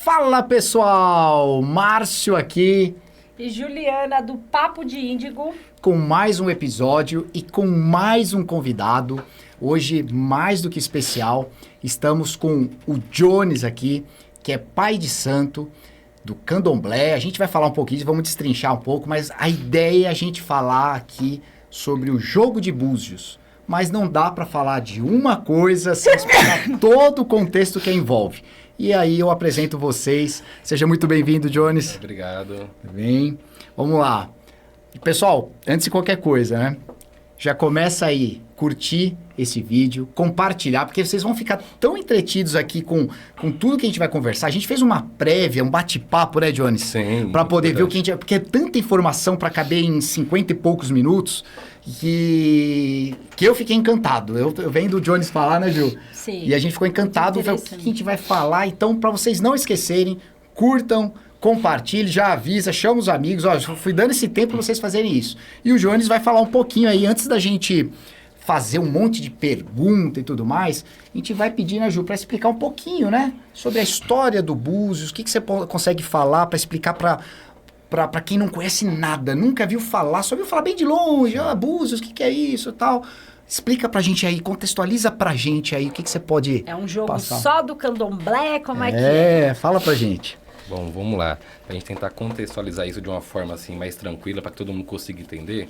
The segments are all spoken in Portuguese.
Fala pessoal, Márcio aqui E Juliana do Papo de Índigo. com mais um episódio e com mais um convidado. Hoje, mais do que especial, estamos com o Jones aqui, que é pai de santo do candomblé. A gente vai falar um pouquinho, vamos destrinchar um pouco, mas a ideia é a gente falar aqui sobre o jogo de búzios. Mas não dá para falar de uma coisa sem explicar todo o contexto que envolve. E aí eu apresento vocês. Seja muito bem-vindo, Jones. Obrigado. Tudo bem? Vamos lá. Pessoal, antes de qualquer coisa, né? Já começa aí, curtir esse vídeo, compartilhar, porque vocês vão ficar tão entretidos aqui com tudo que a gente vai conversar. A gente fez uma prévia, um bate-papo, né, Jones? Sim. Para poder ver o que a verdade. gente... Porque é tanta informação para caber em 50 e poucos minutos que eu fiquei encantado. Eu vendo o Jones falar, né, Ju? Sim. E a gente ficou encantado ver o que a gente vai falar. Então, para vocês não esquecerem, curtam, compartilhe, já avisa, chama os amigos. Ó, eu fui dando esse tempo para vocês fazerem isso. E o Jones vai falar um pouquinho aí, antes da gente fazer um monte de pergunta e tudo mais, a gente vai pedir, né, Ju, para explicar um pouquinho, né, sobre a história do Búzios, o que você consegue falar para explicar para quem não conhece nada, nunca viu falar, só viu falar bem de longe, Búzios, o que é isso e tal. Explica pra gente aí, contextualiza pra gente aí, o que você pode É um jogo passar. só do candomblé? Como é que é? Fala pra gente. Bom, vamos lá. Pra gente tentar contextualizar isso de uma forma assim mais tranquila, para que todo mundo consiga entender.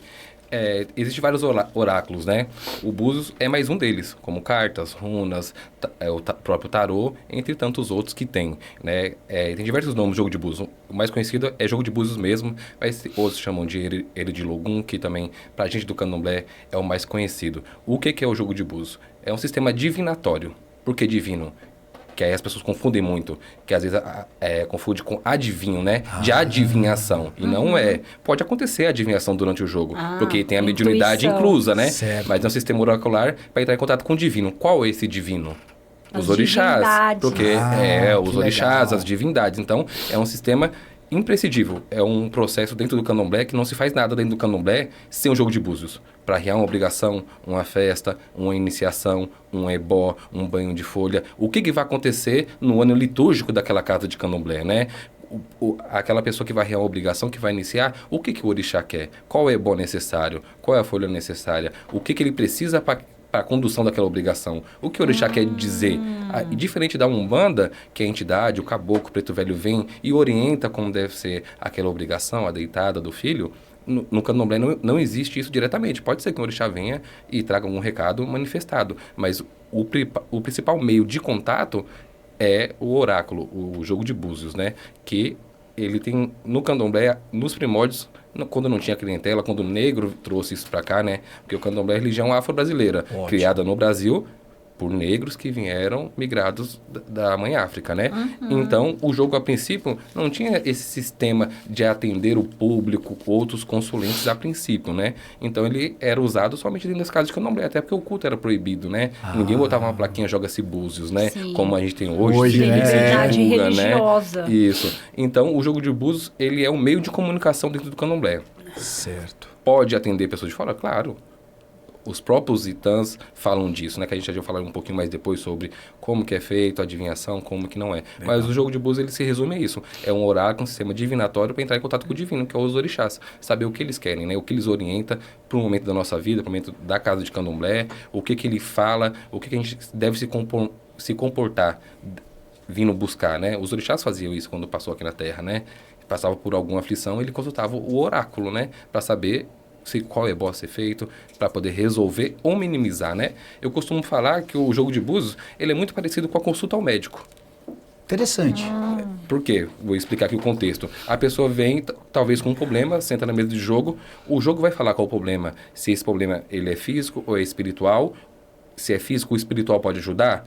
Existem vários oráculos, né? O Búzios é mais um deles, como cartas, runas, próprio tarô, entre tantos outros que tem, né? Tem diversos nomes do jogo de Búzios. O mais conhecido é jogo de Búzios mesmo, mas outros chamam de Eredilogum, que também, pra gente do candomblé, é o mais conhecido. O que é o jogo de Búzios? É um sistema divinatório. Por que divino? Que aí as pessoas confundem muito, que às vezes confunde com adivinho, né? De adivinhação. E não é. Pode acontecer a adivinhação durante o jogo, porque tem a mediunidade intuição. inclusa, né? Certo. Mas é um sistema oracular para entrar em contato com o divino. Qual é esse divino? As Os orixás. divindades. Porque os que orixás, legal. as divindades. Então, é um sistema imprescindível. É um processo dentro do candomblé que não se faz nada dentro do candomblé sem um jogo de búzios. Para arriar uma obrigação, uma festa, uma iniciação, um ebó, um banho de folha. O que vai acontecer no ano litúrgico daquela casa de candomblé, né? Aquela pessoa que vai arriar uma obrigação, que vai iniciar, o que o orixá quer? Qual é o ebó necessário? Qual é a folha necessária? O que ele precisa para a condução daquela obrigação. O que o orixá quer dizer? E diferente da Umbanda, que a entidade, o caboclo, o preto velho vem e orienta como deve ser aquela obrigação, a deitada do filho, no candomblé não existe isso diretamente. Pode ser que o orixá venha e traga algum recado manifestado, mas o principal meio de contato é o oráculo, o jogo de búzios, né? Que ele tem no candomblé, nos primórdios, quando não tinha clientela, quando o negro trouxe isso para cá, né? Porque o candomblé é religião afro-brasileira, criada no Brasil por negros que vieram migrados da mãe África, né? Então, o jogo, a princípio, não tinha esse sistema de atender o público, outros consulentes a princípio, né? Então, ele era usado somente dentro das casas de candomblé, até porque o culto era proibido, né? Ninguém botava uma plaquinha, joga-se búzios, né? Sim. Como a gente tem hoje, Hoje, que né? se Liberdade divulga, religiosa. né? Isso. Então, o jogo de búzios, ele é um meio de comunicação dentro do candomblé. Certo. Pode atender pessoas de fora? Claro. Os próprios itãs falam disso, né? Que a gente já vai falar um pouquinho mais depois sobre como que é feito, a adivinhação, como que não é. Legal. Mas o jogo de búzios, ele se resume a isso. É um oráculo, um sistema divinatório para entrar em contato com o divino, que é os orixás. Saber o que eles querem, né? O que eles orientam para o momento da nossa vida, para o momento da casa de candomblé, o que ele fala, o que a gente deve se comportar vindo buscar, né? Os orixás faziam isso quando passou aqui na Terra, né? Passava por alguma aflição, ele consultava o oráculo, né? Para saber qual ebó a ser feito, para poder resolver ou minimizar, né? Eu costumo falar que o jogo de búzios, ele é muito parecido com a consulta ao médico. Interessante. Por quê? Vou explicar aqui o contexto. A pessoa vem, talvez com um problema, senta na mesa de jogo, o jogo vai falar qual o problema, se esse problema ele é físico ou é espiritual. Se é físico, o espiritual pode ajudar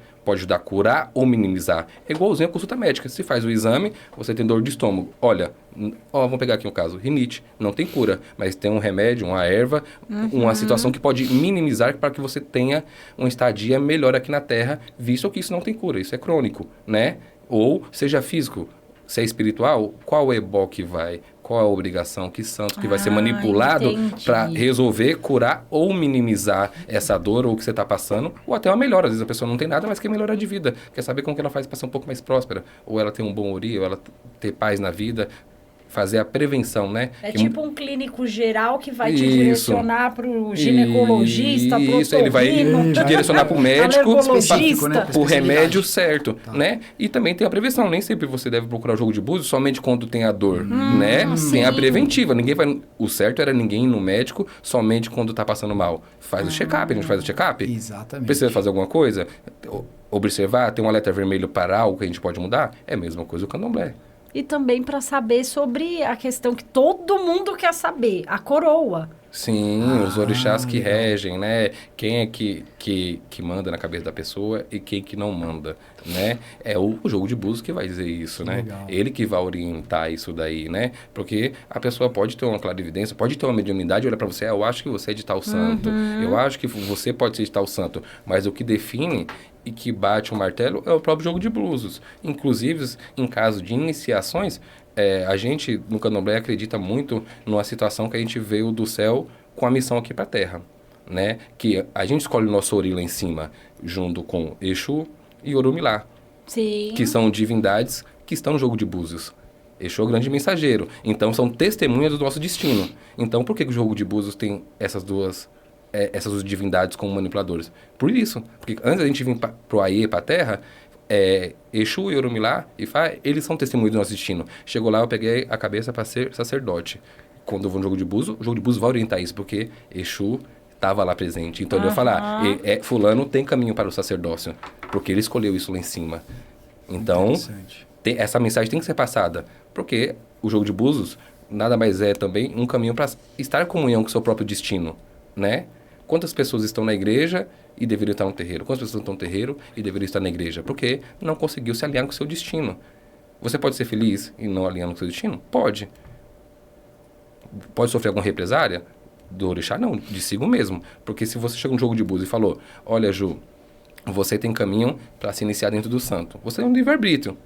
a curar ou minimizar. É igualzinho a consulta médica. Se faz o exame, você tem dor de estômago. Olha, vamos pegar aqui um caso. Rinite, não tem cura, mas tem um remédio, uma erva, uma situação que pode minimizar para que você tenha uma estadia melhor aqui na Terra, visto que isso não tem cura, isso é crônico, né? Ou seja físico, se é espiritual, qual ebó que vai? qual é a obrigação, que santo que vai ser manipulado para resolver, curar ou minimizar essa dor ou o que você está passando, ou até uma melhora. Às vezes a pessoa não tem nada, mas quer melhorar de vida, quer saber como que ela faz para ser um pouco mais próspera, ou ela ter um bom ori, ou ela ter paz na vida, fazer a prevenção, né? É tipo um clínico geral que vai te direcionar para o ginecologista, para o Isso, ele vai te direcionar para o médico, para o remédio certo, né? E também tem a prevenção. Nem sempre você deve procurar o jogo de búzios somente quando tem a dor, né? Tem a preventiva. Ninguém vai... O certo era ninguém ir no médico somente quando está passando mal. Faz o check-up, a gente faz o check-up. Exatamente. Precisa fazer alguma coisa? Observar, tem um alerta vermelho para algo que a gente pode mudar? É a mesma coisa o candomblé. E também para saber sobre a questão que todo mundo quer saber, a coroa. Sim, os orixás que regem, né? Quem é que manda na cabeça da pessoa e quem que não manda, né? É o jogo de búzios que vai dizer isso, né? Legal. Ele que vai orientar isso daí, né? Porque a pessoa pode ter uma clarividência, pode ter uma mediunidade, olha para você, eu acho que você é de tal santo, eu acho que você pode ser de tal santo, mas o que define e que bate o martelo é o próprio jogo de búzios. Inclusive, em caso de iniciações, a gente, no candomblé, acredita muito numa situação que a gente veio do céu com a missão aqui para a Terra, né? Que a gente escolhe o nosso ori lá em cima, junto com Exu e Orumilá, Sim. que são divindades que estão no jogo de búzios. Exu é o grande mensageiro. Então, são testemunhas do nosso destino. Então, por que o jogo de búzios tem essas duas divindades como manipuladores? Por isso. Porque antes da gente vir pro Aie, para a Terra, Exu e Orumilá, Ifá, eles são testemunhos do nosso destino. Chegou lá, eu peguei a cabeça para ser sacerdote. Quando eu vou no jogo de búzios, o jogo de búzios vai orientar isso, porque Exu estava lá presente. Então ele vai falar, fulano tem caminho para o sacerdócio, porque ele escolheu isso lá em cima. Então, essa mensagem tem que ser passada, porque o jogo de búzios nada mais é também um caminho para estar em comunhão com o seu próprio destino, né? Quantas pessoas estão na igreja e deveriam estar no terreiro? Quantas pessoas estão no terreiro e deveriam estar na igreja? Porque não conseguiu se alinhar com o seu destino. Você pode ser feliz e não alinhar com o seu destino? Pode. Pode sofrer alguma represária? Do orixá? Não, de si mesmo. Porque se você chega num jogo de búzios e falou, olha, Ju, você tem caminho para se iniciar dentro do santo. Você é um livre-arbítrio.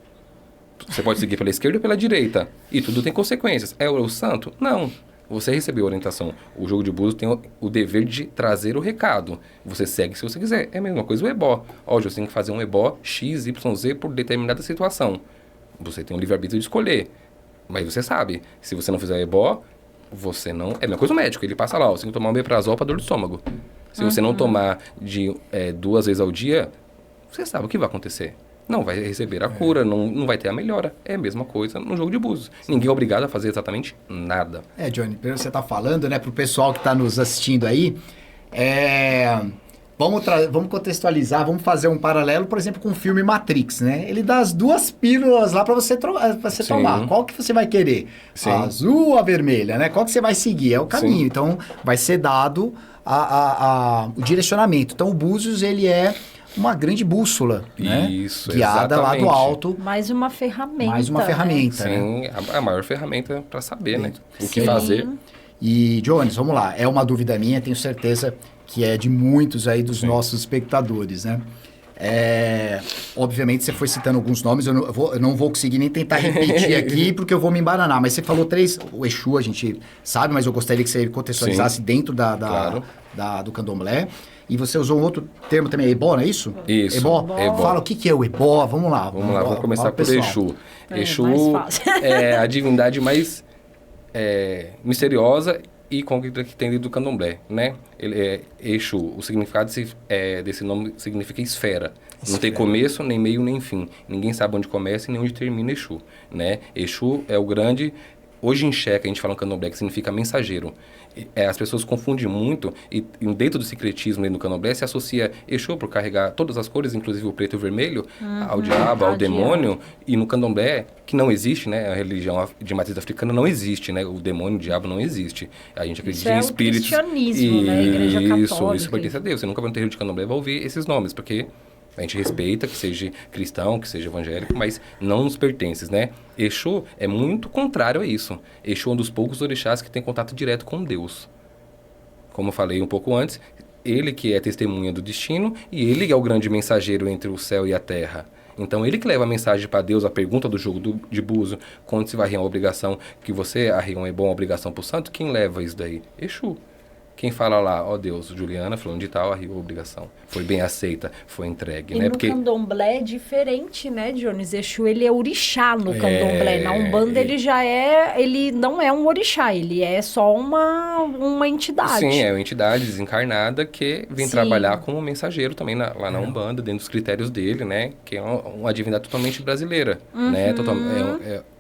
Você pode seguir pela esquerda ou pela direita. E tudo tem consequências. É o santo? Não. Você recebeu a orientação. O jogo de búzios tem o dever de trazer o recado. Você segue se você quiser. É a mesma coisa o ebó. Ó, você tem que fazer um ebó XYZ por determinada situação. Você tem o livre-arbítrio de escolher. Mas você sabe, se você não fizer ebó, você não... É a mesma coisa o médico. Ele passa lá, você tem que tomar um omeprazol para dor de estômago. Se você não tomar 2 vezes ao dia, você sabe o que vai acontecer. Não vai receber a cura, não vai ter a melhora. É a mesma coisa no jogo de búzios. Ninguém é obrigado a fazer exatamente nada. Johnny, pelo que você está falando, né, para o pessoal que está nos assistindo aí, vamos contextualizar, vamos fazer um paralelo, por exemplo, com o filme Matrix, né? Ele dá as 2 pílulas lá para você tomar. Qual que você vai querer? Sim. A azul ou a vermelha, né? Qual que você vai seguir? É o caminho. Sim. Então, vai ser dado o direcionamento. Então, o Búzios, ele é uma grande bússola, né? Isso, guiada exatamente. lá do alto. Mais uma ferramenta. Mais uma ferramenta, Sim, né? a maior ferramenta para saber, né? O que Sim. fazer. E, Jones, vamos lá. É uma dúvida minha, tenho certeza que é de muitos aí dos nossos espectadores, né? Obviamente, você foi citando alguns nomes, eu não vou conseguir nem tentar repetir aqui, porque eu vou me embaranar. Mas você falou 3, o Exu a gente sabe, mas eu gostaria que você contextualizasse dentro claro. do candomblé. E você usou um outro termo também, ebó, não é isso? Isso, ebó. ebó. Fala o que é o ebó, vamos lá. Vamos começar por Exu. Exu mais fácil. é a divindade mais misteriosa e concreta que tem dentro do candomblé, né? Ele é Exu, o significado desse nome significa esfera. Não tem começo, nem meio, nem fim. Ninguém sabe onde começa e nem onde termina Exu, né? Exu é o grande... Hoje em Xeca, a gente fala no candomblé, que significa mensageiro. As pessoas confundem muito e dentro do secretismo dentro do candomblé se associa Exu por carregar todas as cores, inclusive o preto e o vermelho, ao diabo, ao demônio. E no candomblé, que não existe, né? A religião de matriz africana não existe, né? O demônio, o diabo não existe. A gente acredita em espíritos. Isso é o cristianismo, né? A Igreja Católica. Isso pertence a Deus. Você nunca vai no terreiro de candomblé vai ouvir esses nomes, porque... A gente respeita que seja cristão, que seja evangélico, mas não nos pertence, né? Exu é muito contrário a isso. Exu é um dos poucos orixás que tem contato direto com Deus. Como eu falei um pouco antes, ele que é testemunha do destino e ele é o grande mensageiro entre o céu e a terra. Então, ele que leva a mensagem para Deus, a pergunta do jogo de búzio, quando se vai arriar uma obrigação, que você arria uma boa obrigação para o santo, quem leva isso daí? Exu. Quem fala lá, ó Deus, Juliana, falando de tal, arriou a obrigação. Foi bem aceita, foi entregue, e né? no candomblé é diferente, né, Jones? Exu, ele é orixá no candomblé. Na Umbanda, ele não é um orixá, ele é só uma entidade. Sim, é uma entidade desencarnada que vem trabalhar como mensageiro também lá na Umbanda, dentro dos critérios dele, né? Que é uma divindade totalmente brasileira, né?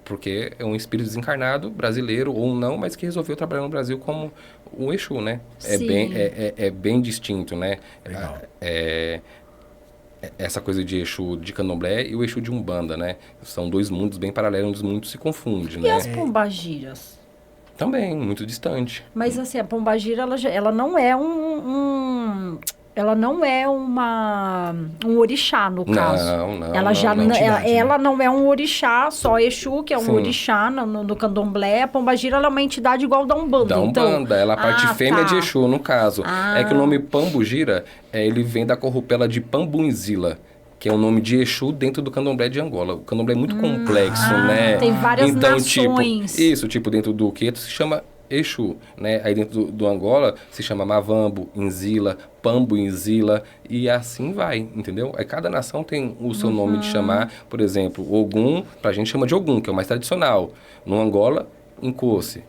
Porque é um espírito desencarnado, brasileiro ou não, mas que resolveu trabalhar no Brasil como um Exu, né? É bem distinto, né? Essa coisa de Exu de candomblé e o Exu de Umbanda, né? São dois mundos bem paralelos, onde os mundos se confundem, né? E as pombagiras? Também, muito distante. Mas assim, a pombagira, ela não é ela não é um orixá, no caso. Não. Ela não é um orixá, só Exu, que é um orixá no candomblé. A pombagira, ela é uma entidade igual da Umbanda. Da Umbanda, ela é a parte fêmea de Exu, no caso. É que o nome Pombogira, ele vem da corrupela de Pambunzila, que é o nome de Exu dentro do candomblé de Angola. O candomblé é muito complexo, né? Tem várias nações. Dentro do Queto se chama Exu, né? Aí dentro do Angola se chama Mavambo, Inzila, Pambo, Inzila, e assim vai, entendeu? Aí cada nação tem o seu nome de chamar. Por exemplo, Ogum, pra gente chama de Ogum, que é o mais tradicional. No Angola, Nkosi.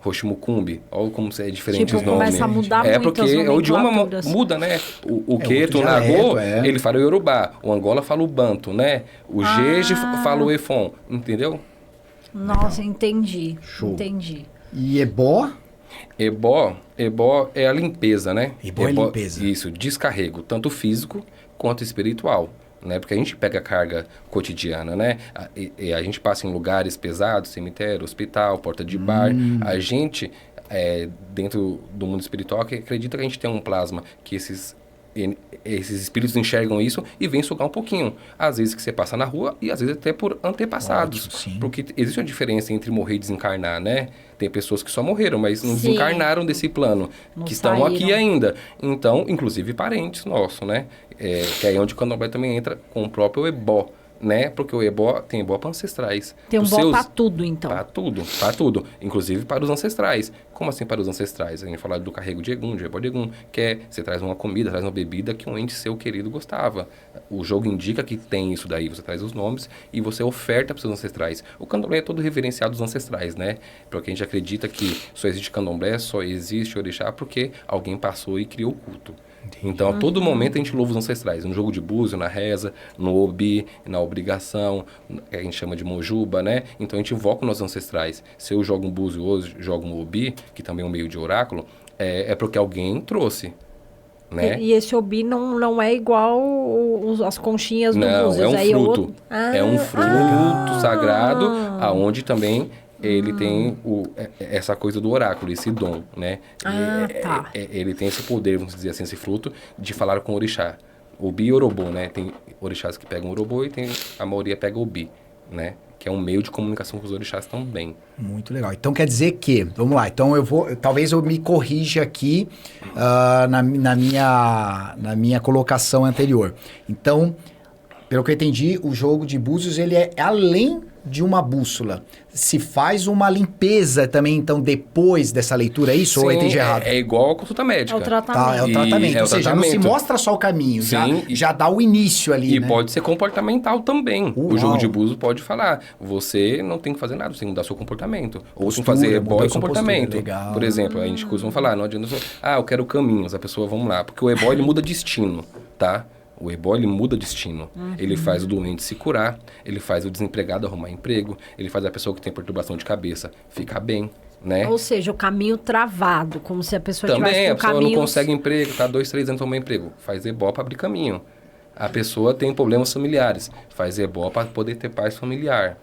Roximucumbi, olha como é diferente os nomes. Começa a mudar muito porque o idioma muda, né? O Queto, o Nagô, ele fala o Yorubá. O Angola fala o Banto, né? O Jeje fala o Efon, entendeu? Nossa, entendi. Show. Entendi. E Ebó? Ebó é a limpeza, né? Ebó é limpeza. Isso, descarrego, tanto físico quanto espiritual. Né? Porque a gente pega a carga cotidiana, né? A gente passa em lugares pesados, cemitério, hospital, porta de bar. A gente, dentro do mundo espiritual, que acredita que a gente tem um plasma, que esses espíritos enxergam isso e vêm sugar um pouquinho. Às vezes que você passa na rua e às vezes até por antepassados. Ótimo, porque existe uma diferença entre morrer e desencarnar, né? Tem pessoas que só morreram, mas não desencarnaram desse plano, que estão aqui ainda. Então, inclusive parentes nossos, né? Que é aí onde o candomblé também entra com o próprio ebó, né? Porque o ebó tem ebó para ancestrais. Tem um ebó para tudo, então. Para tudo. Inclusive para os ancestrais. Como assim para os ancestrais? A gente fala do carrego de Egum, de ebó de Egum, que é você traz uma comida, traz uma bebida que um ente seu querido gostava. O jogo indica que tem isso daí. Você traz os nomes e você oferta para os seus ancestrais. O candomblé é todo reverenciado dos ancestrais, né? Porque a gente acredita que só existe candomblé, só existe orixá porque alguém passou e criou o culto. Então, a todo momento a gente louva os ancestrais. No jogo de búzio, na reza, no obi, na obrigação, que a gente chama de mojuba, né? Então, a gente invoca os nossos ancestrais. Se eu jogo um búzio hoje, jogo um obi, que também é um meio de oráculo, é porque alguém trouxe, né? E esse obi não é igual as conchinhas do búzio. Não, é um fruto. É um fruto sagrado, aonde também... ele tem essa coisa do oráculo, esse dom, né? Ele tem esse poder, vamos dizer assim, esse fruto de falar com o orixá. Obi e Orobô, né? Tem orixás que pegam Orobô e a maioria pega Obi, né? Que é um meio de comunicação com os orixás também. Muito legal. Então quer dizer que, vamos lá, então talvez eu me corrija aqui na minha colocação anterior. Então, pelo que eu entendi, o jogo de búzios, ele é além de uma bússola. Se faz uma limpeza também, então, depois dessa leitura, é isso? Sim, ou eu entendi errado? É igual a consulta médica. É o tratamento. É o tratamento. Ou seja, não se mostra só o caminho, já dá o início ali, E né? pode ser comportamental também. Uau. O jogo de búzios pode falar, você não tem que fazer nada, você tem que mudar seu comportamento. Ou Postura, tem que fazer mudar ebó e sua comportamento. postura, legal. Por exemplo, a gente costuma falar, não adianta eu quero caminhos. A pessoa, vamos lá, porque o ebó, ele muda destino, tá? O ebó, ele muda destino. Ele faz o doente se curar, ele faz o desempregado arrumar emprego, ele faz a pessoa que tem perturbação de cabeça ficar bem, né? Ou seja, o caminho travado, como se a pessoa Também, tivesse a com pessoa caminhos... não consegue emprego, tá 2, 3 anos tomando emprego. Faz ebó para abrir caminho. A pessoa tem problemas familiares, faz ebó para poder ter paz familiar.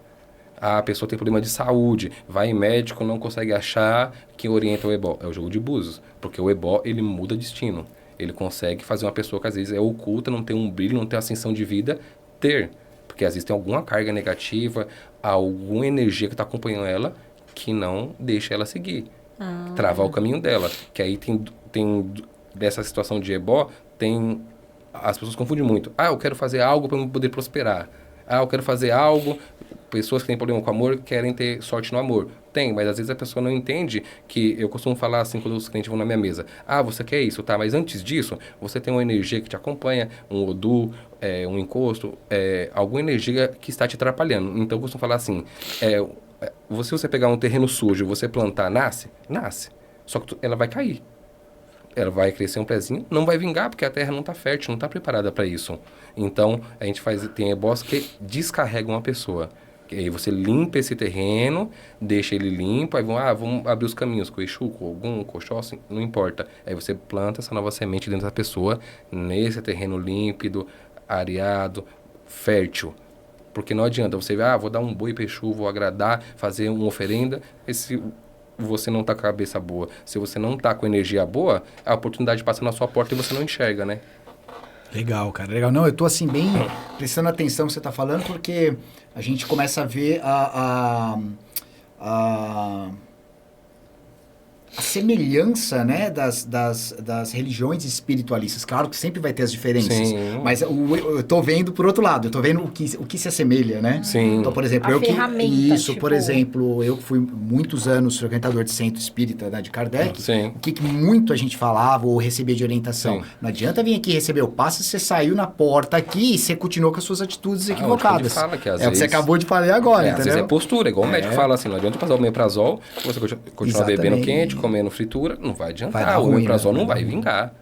A pessoa tem problema de saúde, vai em médico, não consegue achar quem orienta o ebó. É o jogo de búzios, porque o ebó, ele muda destino. Ele consegue fazer uma pessoa que às vezes é oculta, não tem um brilho, não tem ascensão de vida, ter. Porque às vezes tem alguma carga negativa, alguma energia que está acompanhando ela que não deixa ela seguir. Travar o caminho dela. Que aí tem dessa situação de ebó, tem as pessoas confundem muito. Eu quero fazer algo para eu poder prosperar. Eu quero fazer algo... Pessoas que têm problema com amor querem ter sorte no amor. Tem, mas às vezes a pessoa não entende que... Eu costumo falar assim quando os clientes vão na minha mesa. Você quer isso, tá? Mas antes disso, você tem uma energia que te acompanha, um Odu, um encosto, alguma energia que está te atrapalhando. Então eu costumo falar assim, se você pegar um terreno sujo e você plantar, nasce. Só que ela vai cair. Ela vai crescer um pezinho, não vai vingar, porque a terra não está fértil, não está preparada para isso. Então, a gente tem ebós que descarregam uma pessoa. E aí você limpa esse terreno, deixa ele limpo, aí vamos abrir os caminhos com o Exu, com algum, com o Oxóssi, não importa. Aí você planta essa nova semente dentro da pessoa, nesse terreno límpido, areado, fértil. Porque não adianta você, vou dar um boi para Exu, vou agradar, fazer uma oferenda, você não tá com a cabeça boa. Se você não tá com energia boa, a oportunidade passa na sua porta e você não enxerga, né? Legal, cara. Legal. Não, eu tô assim bem prestando atenção no que você tá falando, porque a gente começa a ver a semelhança, né, das religiões espiritualistas. Claro que sempre vai ter as diferenças. Sim. Mas eu tô vendo por outro lado, eu tô vendo o que se assemelha, né? Sim. Então, por exemplo, por exemplo, eu que fui muitos anos frequentador de centro espírita, né, de Kardec, Sim. o que muito a gente falava ou recebia de orientação. Sim. Não adianta vir aqui receber o passe, você saiu na porta aqui e você continuou com as suas atitudes equivocadas. Fala que às vezes... o que você acabou de falar agora, entendeu? Às vezes é postura, igual o médico fala assim, não adianta passar o omeprazol, você continuar bebendo quente, comendo fritura, não vai adiantar. O omeprazol não vai vingar.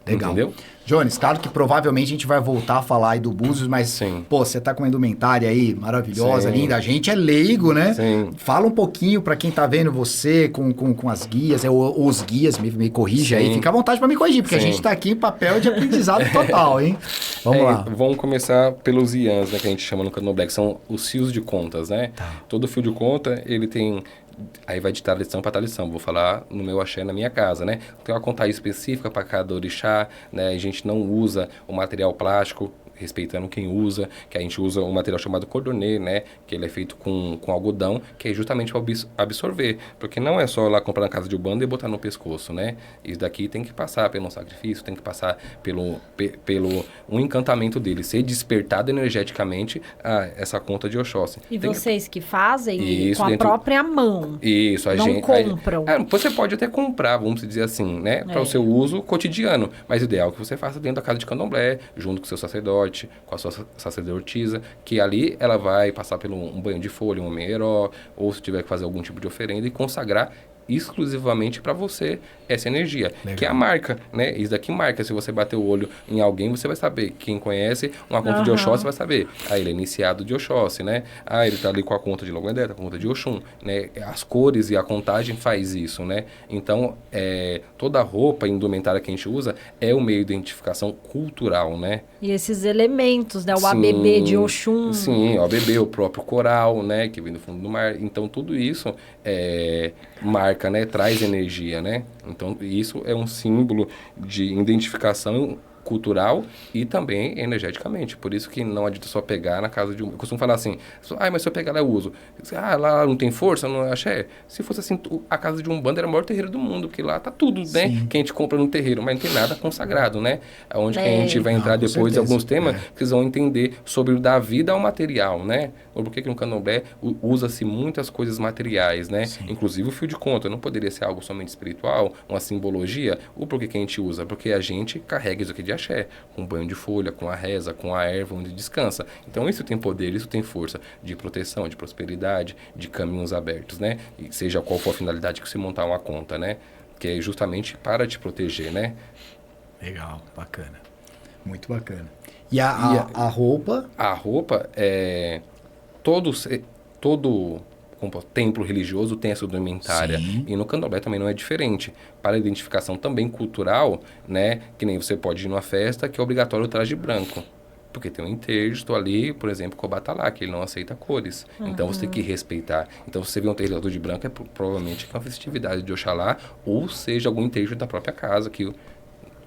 Legal. Entendeu? Jones, claro que provavelmente a gente vai voltar a falar aí do Búzios, mas, Sim. Você tá com uma indumentária aí maravilhosa, Sim. linda. A gente é leigo, né? Sim. Fala um pouquinho pra quem tá vendo você com as guias, os guias, me corrige aí. Fica à vontade pra me corrigir, porque a gente tá aqui em papel de aprendizado total, hein? Vamos lá. Vamos começar pelos ians, né, que a gente chama no Candomblé, que são os fios de contas, né? Tá. Todo fio de conta, ele tem... Aí vai de lição para lição. Vou falar no meu axé na minha casa, né? Tem uma contagem específica para cada orixá, né? A gente não usa o material plástico, respeitando quem usa, que a gente usa um material chamado cordonê, né? Que ele é feito com algodão, que é justamente para absorver. Porque não é só lá comprar na casa de Umbanda e botar no pescoço, né? Isso daqui tem que passar pelo sacrifício, tem que passar pelo um encantamento dele, ser despertado energeticamente a essa conta de Oxóssi. E vocês que fazem isso, com a própria mão. Isso, a não gente... compram. Você pode até comprar, vamos dizer assim, né? Para o seu uso cotidiano. Mas o ideal é que você faça dentro da casa de candomblé, junto com o seu sacerdote, com a sua sacerdotisa, que ali ela vai passar por um banho de folha, um meieró, ou se tiver que fazer algum tipo de oferenda e consagrar exclusivamente para você essa energia. Legal. Que é a marca, né? Isso daqui marca. Se você bater o olho em alguém, você vai saber. Quem conhece uma conta de Oxóssi vai saber. Ele é iniciado de Oxóssi, né? Ele tá ali com a conta de Logoendé, tá com a conta de Oxum, né? As cores e a contagem faz isso, né? Então, toda a roupa e indumentária que a gente usa é uma identificação cultural, né? E esses elementos, né? O ABB de Oxum. Sim, o ABB, o próprio coral, né? Que vem do fundo do mar. Então, tudo isso marca, né? Traz energia, né? Então, isso é um símbolo de identificação cultural e também energeticamente. Por isso que não adianta só pegar na casa de um... Eu costumo falar assim, mas se eu pegar lá eu uso. Lá não tem força, não achei. Se fosse assim, a casa de Umbanda era o maior terreiro do mundo, porque lá tá tudo, né? Que a gente compra no terreiro, mas não tem nada consagrado, né? Onde que a gente vai entrar depois de alguns temas que vocês vão entender sobre o da vida ao material, né? Ou por que no candomblé usa-se muitas coisas materiais, né? Sim. Inclusive o fio de conta não poderia ser algo somente espiritual, uma simbologia. Ou por que a gente usa? Porque a gente carrega isso aqui de axé, com banho de folha, com a reza, com a erva onde descansa. Então isso tem poder, isso tem força de proteção, de prosperidade, de caminhos abertos, né? E seja qual for a finalidade que você montar uma conta, né? Que é justamente para te proteger, né? Legal, bacana. Muito bacana. E a roupa? A roupa é... Todo templo religioso tem essa indumentária. Sim. E no candomblé também não é diferente. Para a identificação também cultural, né? Que nem você pode ir numa festa que é obrigatório o traje branco. Porque tem um interdito ali, por exemplo, com o batalá, que ele não aceita cores. Então você tem que respeitar. Então se você vê um terreiro de branco, provavelmente é uma festividade de Oxalá, ou seja, algum interdito da própria casa, que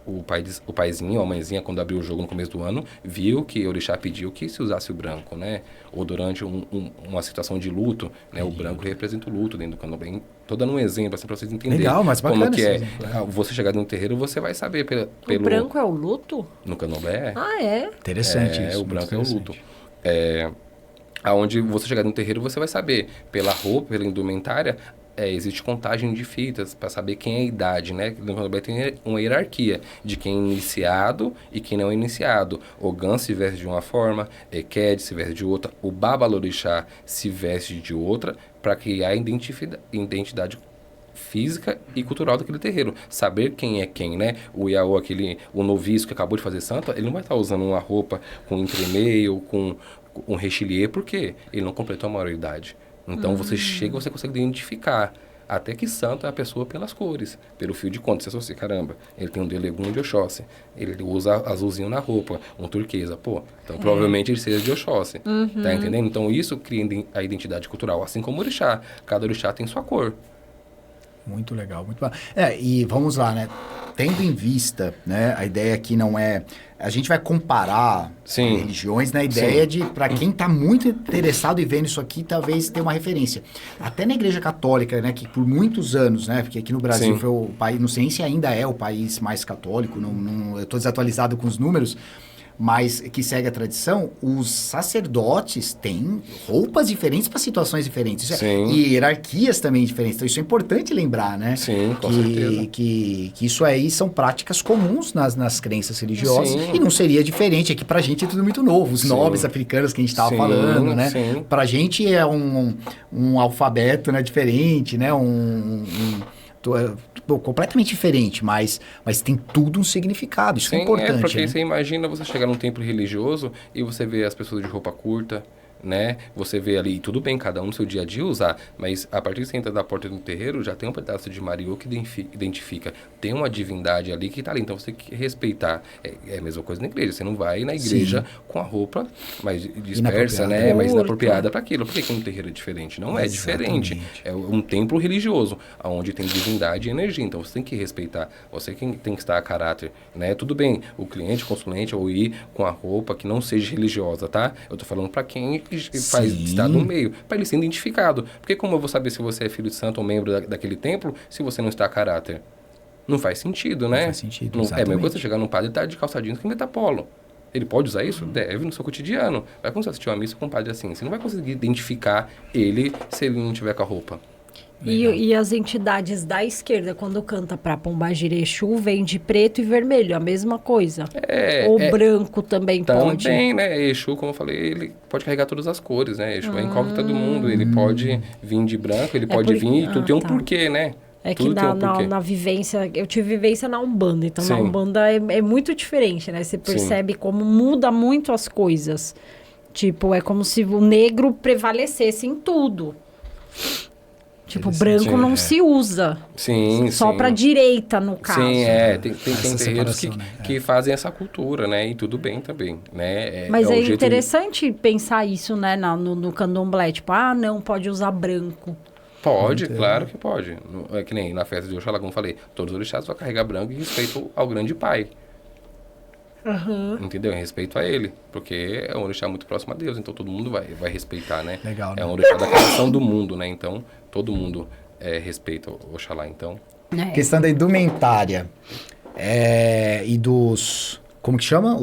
o paizinho ou a mãezinha, quando abriu o jogo no começo do ano, viu que o orixá pediu que se usasse o branco, né? Ou durante uma situação de luto, né? O branco representa o luto dentro do candomblé. Estou dando um exemplo assim, para vocês entenderem. Legal, mas bacana como que é. exemplo, Você chegar no terreiro, você vai saber pelo... O branco é o luto? No candomblé. Ah, é? Interessante isso. O branco é o luto. Aonde você chegar no terreiro, você vai saber pela roupa, pela indumentária. Existe contagem de fitas para saber quem é a idade, né? No candomblé tem uma hierarquia de quem é iniciado e quem não é iniciado. Ogã se veste de uma forma, Eked se veste de outra, o Babalorixá se veste de outra, para criar a identidade física e cultural daquele terreiro. Saber quem é quem, né? O Iaô, o noviço que acabou de fazer santo, ele não vai estar usando uma roupa com entremeio, com um rechilier, porque ele não completou a maioridade. Então, você chega, você consegue identificar até que santo é a pessoa pelas cores, pelo fio de conta. Você associa, caramba, ele tem um delegum de Oxóssi, ele usa azulzinho na roupa, um turquesa, então provavelmente ele seja de Oxóssi, tá entendendo? Então, isso cria a identidade cultural, assim como o orixá. Cada orixá tem sua cor. Muito legal, muito bom. E vamos lá, né? Tendo em vista, né, a ideia aqui não é... A gente vai comparar religiões na ideia de, para quem está muito interessado e vendo isso aqui, talvez ter uma referência. Até na Igreja Católica, né, que por muitos anos, né, porque aqui no Brasil foi o país, não sei se ainda é o país mais católico, eu estou desatualizado com os números, mas que segue a tradição, os sacerdotes têm roupas diferentes para situações diferentes. E hierarquias também diferentes. Então, isso é importante lembrar, né? Sim, com certeza. Que isso aí são práticas comuns nas crenças religiosas. E não seria diferente. Aqui pra gente é tudo muito novo. Os nobres africanos que a gente estava falando, né? Pra gente é um alfabeto, né, diferente, né? Completamente diferente, mas tem tudo um significado, isso é importante. Porque você imagina você chegar num templo religioso e você vê as pessoas de roupa curta, né? Você vê ali, tudo bem, cada um no seu dia a dia usar, mas a partir que você entra da porta do terreiro, já tem um pedaço de mariô que identifica. Tem uma divindade ali que está ali, então você tem que respeitar. É a mesma coisa na igreja, você não vai na igreja com a roupa mais dispersa, né? Mais inapropriada para aquilo. Por que um terreiro é diferente? Não é diferente. É um templo religioso, onde tem divindade e energia, então você tem que respeitar. Você tem que estar a caráter, né? Tudo bem, o cliente, o consulente, ou ir com a roupa que não seja religiosa, tá? Eu tô falando para quem está no meio, para ele ser identificado. Porque como eu vou saber se você é filho de santo ou membro daquele templo, se você não está a caráter? Não faz sentido, né? Não faz sentido, É a mesma coisa você chegar num padre e estar de calça jeans que meta polo. Ele pode usar isso? Deve, no seu cotidiano. Vai quando você assistir uma missa com um padre assim, você não vai conseguir identificar ele se ele não tiver com a roupa. E as entidades da esquerda, quando canta para Pombagira Exu, vem de preto e vermelho, a mesma coisa. Ou branco também pode. Também, né? Exu, como eu falei, ele pode carregar todas as cores, né? Exu é incógnita do mundo. Ele pode vir de branco, ele pode vir... Tudo tem um porquê, né? É que na vivência... Eu tive vivência na Umbanda. Então, na Umbanda é muito diferente, né? Você percebe como muda muito as coisas. Tipo, é como se o negro prevalecesse em tudo. Tipo, branco não se usa. Só para direita, no caso. Tem terreiros que fazem essa cultura, né? E tudo bem também, né? Mas é interessante pensar isso, né? No candomblé. Tipo, não pode usar branco. Pode, claro que pode. É que nem na festa de Oxalá, como eu falei. Todos os orixás vão carregar branco em respeito ao grande pai. Entendeu? Em respeito a ele. Porque é um orixá muito próximo a Deus. Então, todo mundo vai respeitar, né? Legal, né? É um orixá da criação do mundo, né? Então, todo mundo respeita o Oxalá, então. Questão da indumentária e dos... Como que chama?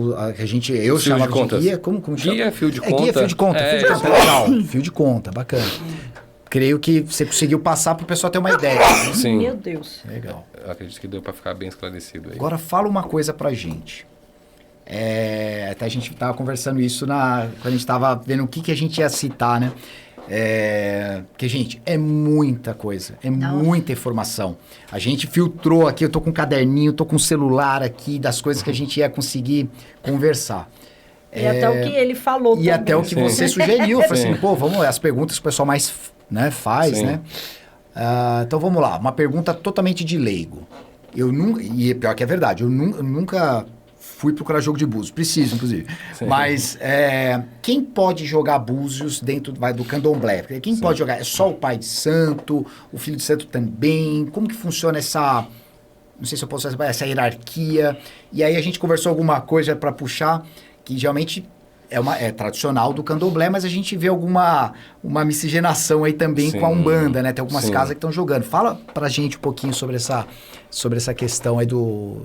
Eu chamava de guia. Como chama? Guia, fio de conta. Guia, fio de conta. Legal. Fio de conta, bacana. Creio que você conseguiu passar para o pessoal ter uma ideia. Né? Sim. Meu Deus. Legal. Eu acredito que deu para ficar bem esclarecido aí. Agora, fala uma coisa pra gente. Até a gente estava conversando isso quando a gente estava vendo o que a gente ia citar, né? Porque, gente, é muita coisa, muita informação. A gente filtrou aqui, eu tô com um caderninho, tô com um celular aqui, das coisas que a gente ia conseguir conversar. E até o que ele falou também. E até o que você sugeriu. Falei assim, vamos lá, as perguntas que o pessoal mais faz, né? Então, vamos lá. Uma pergunta totalmente de leigo. E pior que é verdade, eu nunca fui procurar jogo de búzios. Preciso, inclusive. Sim. Mas quem pode jogar búzios dentro do candomblé? Quem pode jogar? É só o pai de santo? O filho de santo também? Como que funciona essa não sei se eu posso fazer essa hierarquia. E aí a gente conversou alguma coisa para puxar, que geralmente é tradicional do candomblé, mas a gente vê uma miscigenação aí também com a Umbanda, né? Tem algumas casas que estão jogando. Fala pra gente um pouquinho sobre essa questão aí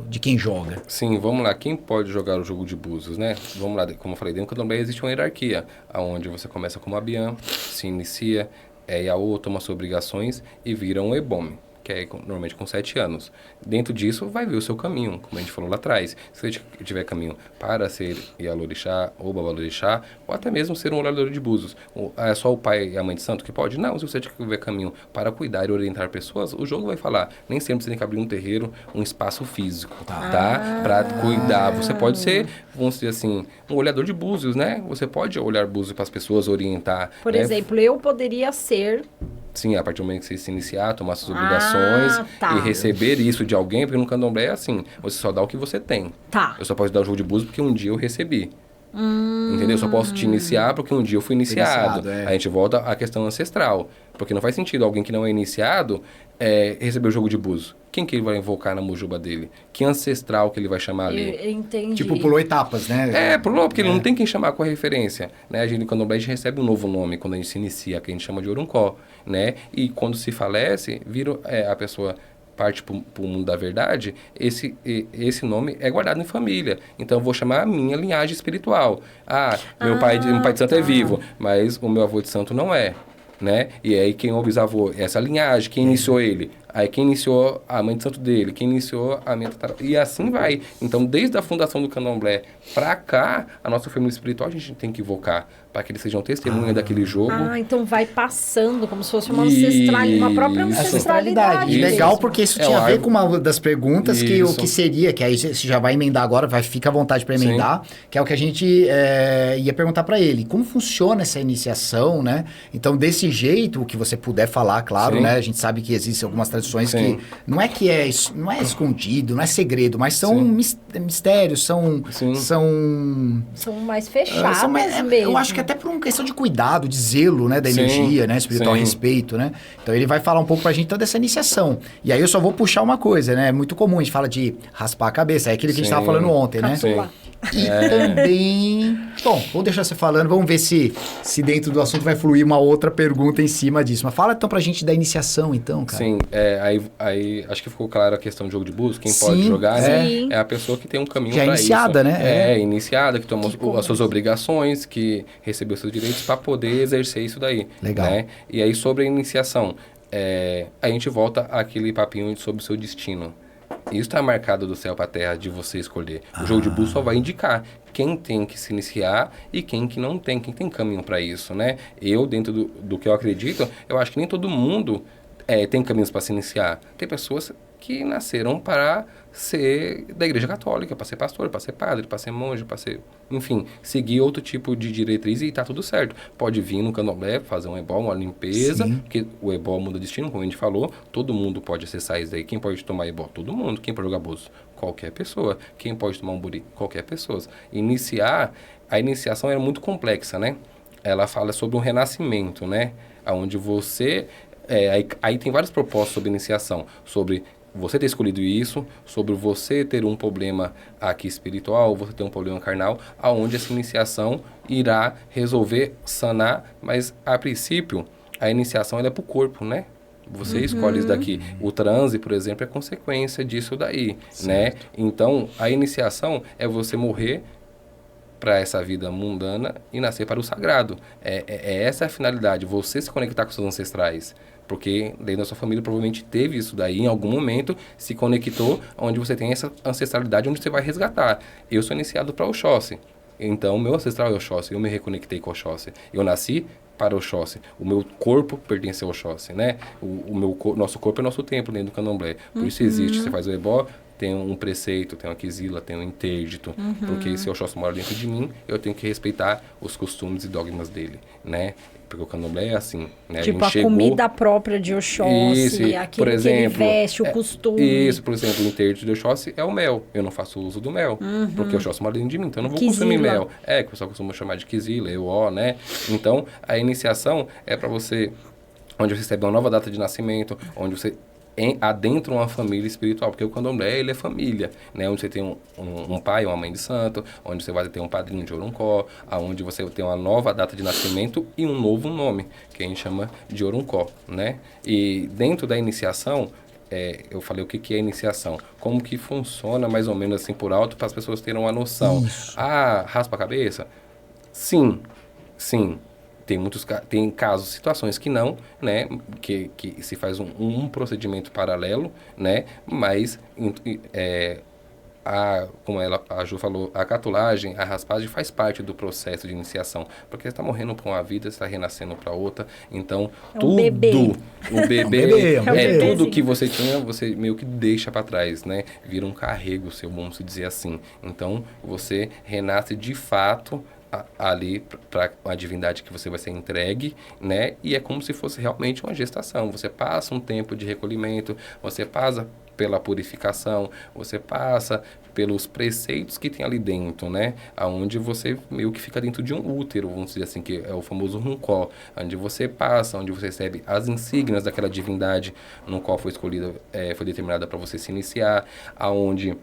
de quem joga. Sim, vamos lá. Quem pode jogar o jogo de búzios, né? Vamos lá, como eu falei, dentro do candomblé existe uma hierarquia, onde você começa como abiã, se inicia, Iaô, toma suas obrigações e vira um ebome, que é normalmente com 7 anos. Dentro disso, vai ver o seu caminho, como a gente falou lá atrás. Se você tiver caminho para ser Ialorixá ou Babalorixá, ou até mesmo ser um orador de búzios, é só o pai e a mãe de santo que pode? Não, se você tiver caminho para cuidar e orientar pessoas, o jogo vai falar. Nem sempre você tem que abrir um terreiro, um espaço físico, tá? Para cuidar. Você pode ser, vamos dizer assim, um olhador de búzios, né? Você pode olhar búzios para as pessoas, orientar. Por né? exemplo, eu poderia ser... Sim, a partir do momento que você se iniciar, tomar suas obrigações e receber isso de alguém, porque no candomblé é assim, você só dá o que você tem. Tá. Eu só posso dar o jogo de búzios porque um dia eu recebi. Entendeu? Eu só posso te iniciar porque um dia eu fui iniciado. A gente volta à questão ancestral. Porque não faz sentido alguém que não é iniciado receber o jogo de búzios. Quem que ele vai invocar na mujuba dele? Que ancestral que ele vai chamar ali? Eu entendi. Tipo, pulou etapas, né? Pulou, porque ele não tem quem chamar com a referência. Né? A gente, no candomblé, a gente recebe um novo nome quando a gente se inicia, que a gente chama de Oruncó. Né? E quando se falece, vira a pessoa parte para o mundo da verdade, esse nome é guardado em família. Então, eu vou chamar a minha linhagem espiritual. Meu pai de santo é vivo, mas o meu avô de santo não é. Né? E aí quem é o bisavô? Essa linhagem, quem iniciou ele? Aí quem iniciou a mãe de santo dele? Quem iniciou a minha tatara... E assim vai. Então, desde a fundação do candomblé pra cá, a nossa família espiritual a gente tem que invocar para que eles sejam testemunha daquele jogo. Então vai passando, como se fosse uma uma própria ancestralidade. E legal, porque isso tinha a ver com uma das perguntas, que o que seria, que aí você já vai emendar agora, fica à vontade para emendar, que é o que a gente ia perguntar para ele. Como funciona essa iniciação, né? Então, desse jeito, o que você puder falar, claro, né? A gente sabe que existem algumas tradições que não é escondido, não é segredo, mas são mistérios, são mais fechadas mesmo. Eu acho que até por uma questão de cuidado, de zelo, né? Da energia, né? Espiritual, respeito, né? Então, ele vai falar um pouco pra gente toda essa iniciação. E aí, eu só vou puxar uma coisa, né? É muito comum, a gente fala de raspar a cabeça. É aquilo que a gente tava falando ontem, né? Sim. E também... Bom, vou deixar você falando. Vamos ver se dentro do assunto vai fluir uma outra pergunta em cima disso. Mas fala então pra gente da iniciação, então, cara. Sim, aí acho que ficou claro a questão do jogo de búzios. Quem pode jogar, né? É a pessoa que tem um caminho pra isso. Já iniciada, né? Iniciada, que tomou as suas obrigações, que recebeu seus direitos para poder exercer isso daí. Legal. Né? E aí, sobre a iniciação, a gente volta àquele papinho sobre o seu destino. Isso está marcado do céu para a terra de você escolher. O jogo de búzios só vai indicar quem tem que se iniciar e quem que não tem, quem tem caminho para isso, né? Eu, dentro do que eu acredito, eu acho que nem todo mundo tem caminhos para se iniciar. Tem pessoas que nasceram para ser da igreja católica, para ser pastor, para ser padre, para ser monge, para ser... Enfim, seguir outro tipo de diretriz e tá tudo certo. Pode vir no candomblé, fazer um ebó, uma limpeza, porque o ebó muda destino, como a gente falou, todo mundo pode acessar isso daí. Quem pode tomar ebó? Todo mundo. Quem pode jogar búzios? Qualquer pessoa. Quem pode tomar um buri? Qualquer pessoa. A iniciação é muito complexa, né? Ela fala sobre um renascimento, né? Onde você... aí tem vários propósitos sobre iniciação, sobre você ter escolhido isso, sobre você ter um problema aqui espiritual, você ter um problema carnal, aonde essa iniciação irá resolver, sanar, mas a princípio a iniciação ela é para o corpo, né? Você escolhe isso daqui. O transe, por exemplo, é consequência disso daí, né? Então, a iniciação é você morrer para essa vida mundana e nascer para o sagrado. Essa a finalidade, você se conectar com seus ancestrais. Porque dentro da sua família provavelmente teve isso daí, em algum momento se conectou, onde você tem essa ancestralidade, onde você vai resgatar. Eu sou iniciado para Oxóssi, então meu ancestral é Oxóssi, eu me reconectei com Oxóssi. Eu nasci para Oxóssi, o meu corpo pertence a Oxóssi, né? Nosso corpo é nosso templo dentro do candomblé, por isso existe, você faz o ebó, tem um preceito, tem uma quizila, tem um interdito, porque se o Oxóssi mora dentro de mim, eu tenho que respeitar os costumes e dogmas dele, né? Porque o candomblé é assim, né? Tipo, a comida própria de Oxóssi, aquilo por exemplo, que ele veste, o costume. Isso, por exemplo, o interdito de Oxóssi é o mel. Eu não faço uso do mel, porque o Oxóssi mora dentro de mim, então eu não vou consumir mel. Que o pessoal costuma chamar de quizila, euó, né? Então, a iniciação é para você, onde você recebe uma nova data de nascimento, onde você adentra uma família espiritual, porque o candomblé, ele é família, né? Onde você tem um pai, uma mãe de santo, onde você vai ter um padrinho de Oruncó, onde você tem uma nova data de nascimento e um novo nome, que a gente chama de Oruncó, né? E dentro da iniciação, eu falei o que é iniciação, como que funciona mais ou menos assim por alto, para as pessoas terem uma noção. Isso. Raspa a cabeça? Sim, sim. Tem casos, situações que não, né, que se faz um procedimento paralelo, né, mas como a Ju falou, a catulagem, a raspagem faz parte do processo de iniciação, porque você está morrendo para uma vida, você está renascendo para outra, então um bebê. O bebê bebê. Tudo que você tinha, você meio que deixa para trás, né, vira um carrego seu, vamos dizer assim, então você renasce de fato ali para a divindade que você vai ser entregue, né? E é como se fosse realmente uma gestação. Você passa um tempo de recolhimento, você passa pela purificação, você passa pelos preceitos que tem ali dentro, né? Aonde você meio que fica dentro de um útero, vamos dizer assim, que é o famoso runcó, onde você passa, onde você recebe as insígnias daquela divindade no qual foi escolhida, foi determinada para você se iniciar, aonde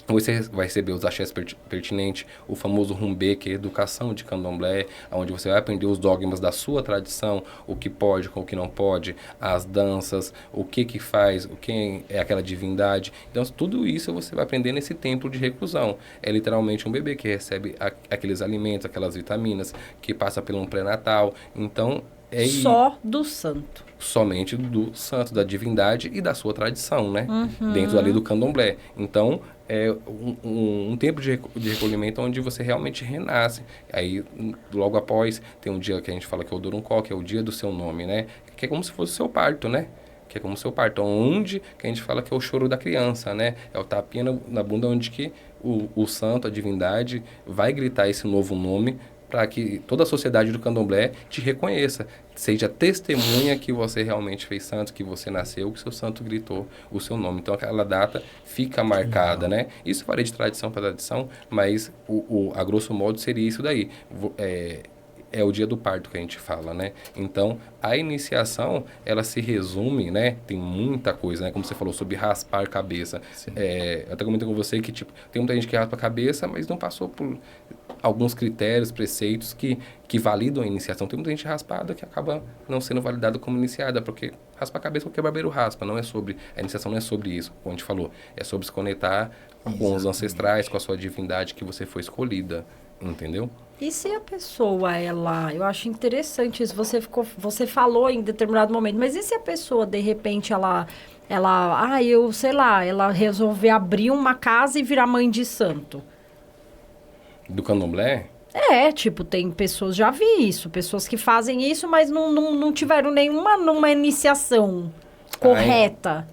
você vai receber os axés pertinentes, o famoso rumbê, que é a educação de candomblé, onde você vai aprender os dogmas da sua tradição, o que pode, o que não pode, as danças, o que faz, quem é aquela divindade. Então, tudo isso você vai aprender nesse templo de reclusão. É literalmente um bebê que recebe aqueles alimentos, aquelas vitaminas, que passa por um pré-natal. Então, só do santo. Somente do santo, da divindade e da sua tradição, né? Dentro ali do candomblé. Então, é um tempo de recolhimento onde você realmente renasce. Aí, logo após, tem um dia que a gente fala que é o Doruncó, que é o dia do seu nome, né? Que é como se fosse o seu parto, né? Que é como o seu parto. Onde que a gente fala que é o choro da criança, né? É o tapinha na bunda onde que o santo, a divindade, vai gritar esse novo nome para que toda a sociedade do candomblé te reconheça, seja testemunha que você realmente fez santo, que você nasceu, que seu santo gritou o seu nome. Então, aquela data fica marcada, né? Isso varia de tradição para tradição, mas a grosso modo seria isso daí. É o dia do parto que a gente fala, né? Então, a iniciação, ela se resume, né? Tem muita coisa, né? Como você falou sobre raspar a cabeça. Eu até comentei com você que, tipo, tem muita gente que raspa a cabeça, mas não passou por alguns critérios, preceitos que validam a iniciação. Tem muita gente raspada que acaba não sendo validada como iniciada, porque raspar a cabeça qualquer barbeiro raspa. A iniciação não é sobre isso, como a gente falou. É sobre se conectar com os ancestrais, com a sua divindade que você foi escolhida, entendeu? E se a pessoa, eu acho interessante isso, você falou em determinado momento, mas e se a pessoa, de repente, ela resolver abrir uma casa e virar mãe de santo? Do candomblé? Tem pessoas, já vi isso, pessoas que fazem isso, mas não tiveram numa iniciação correta.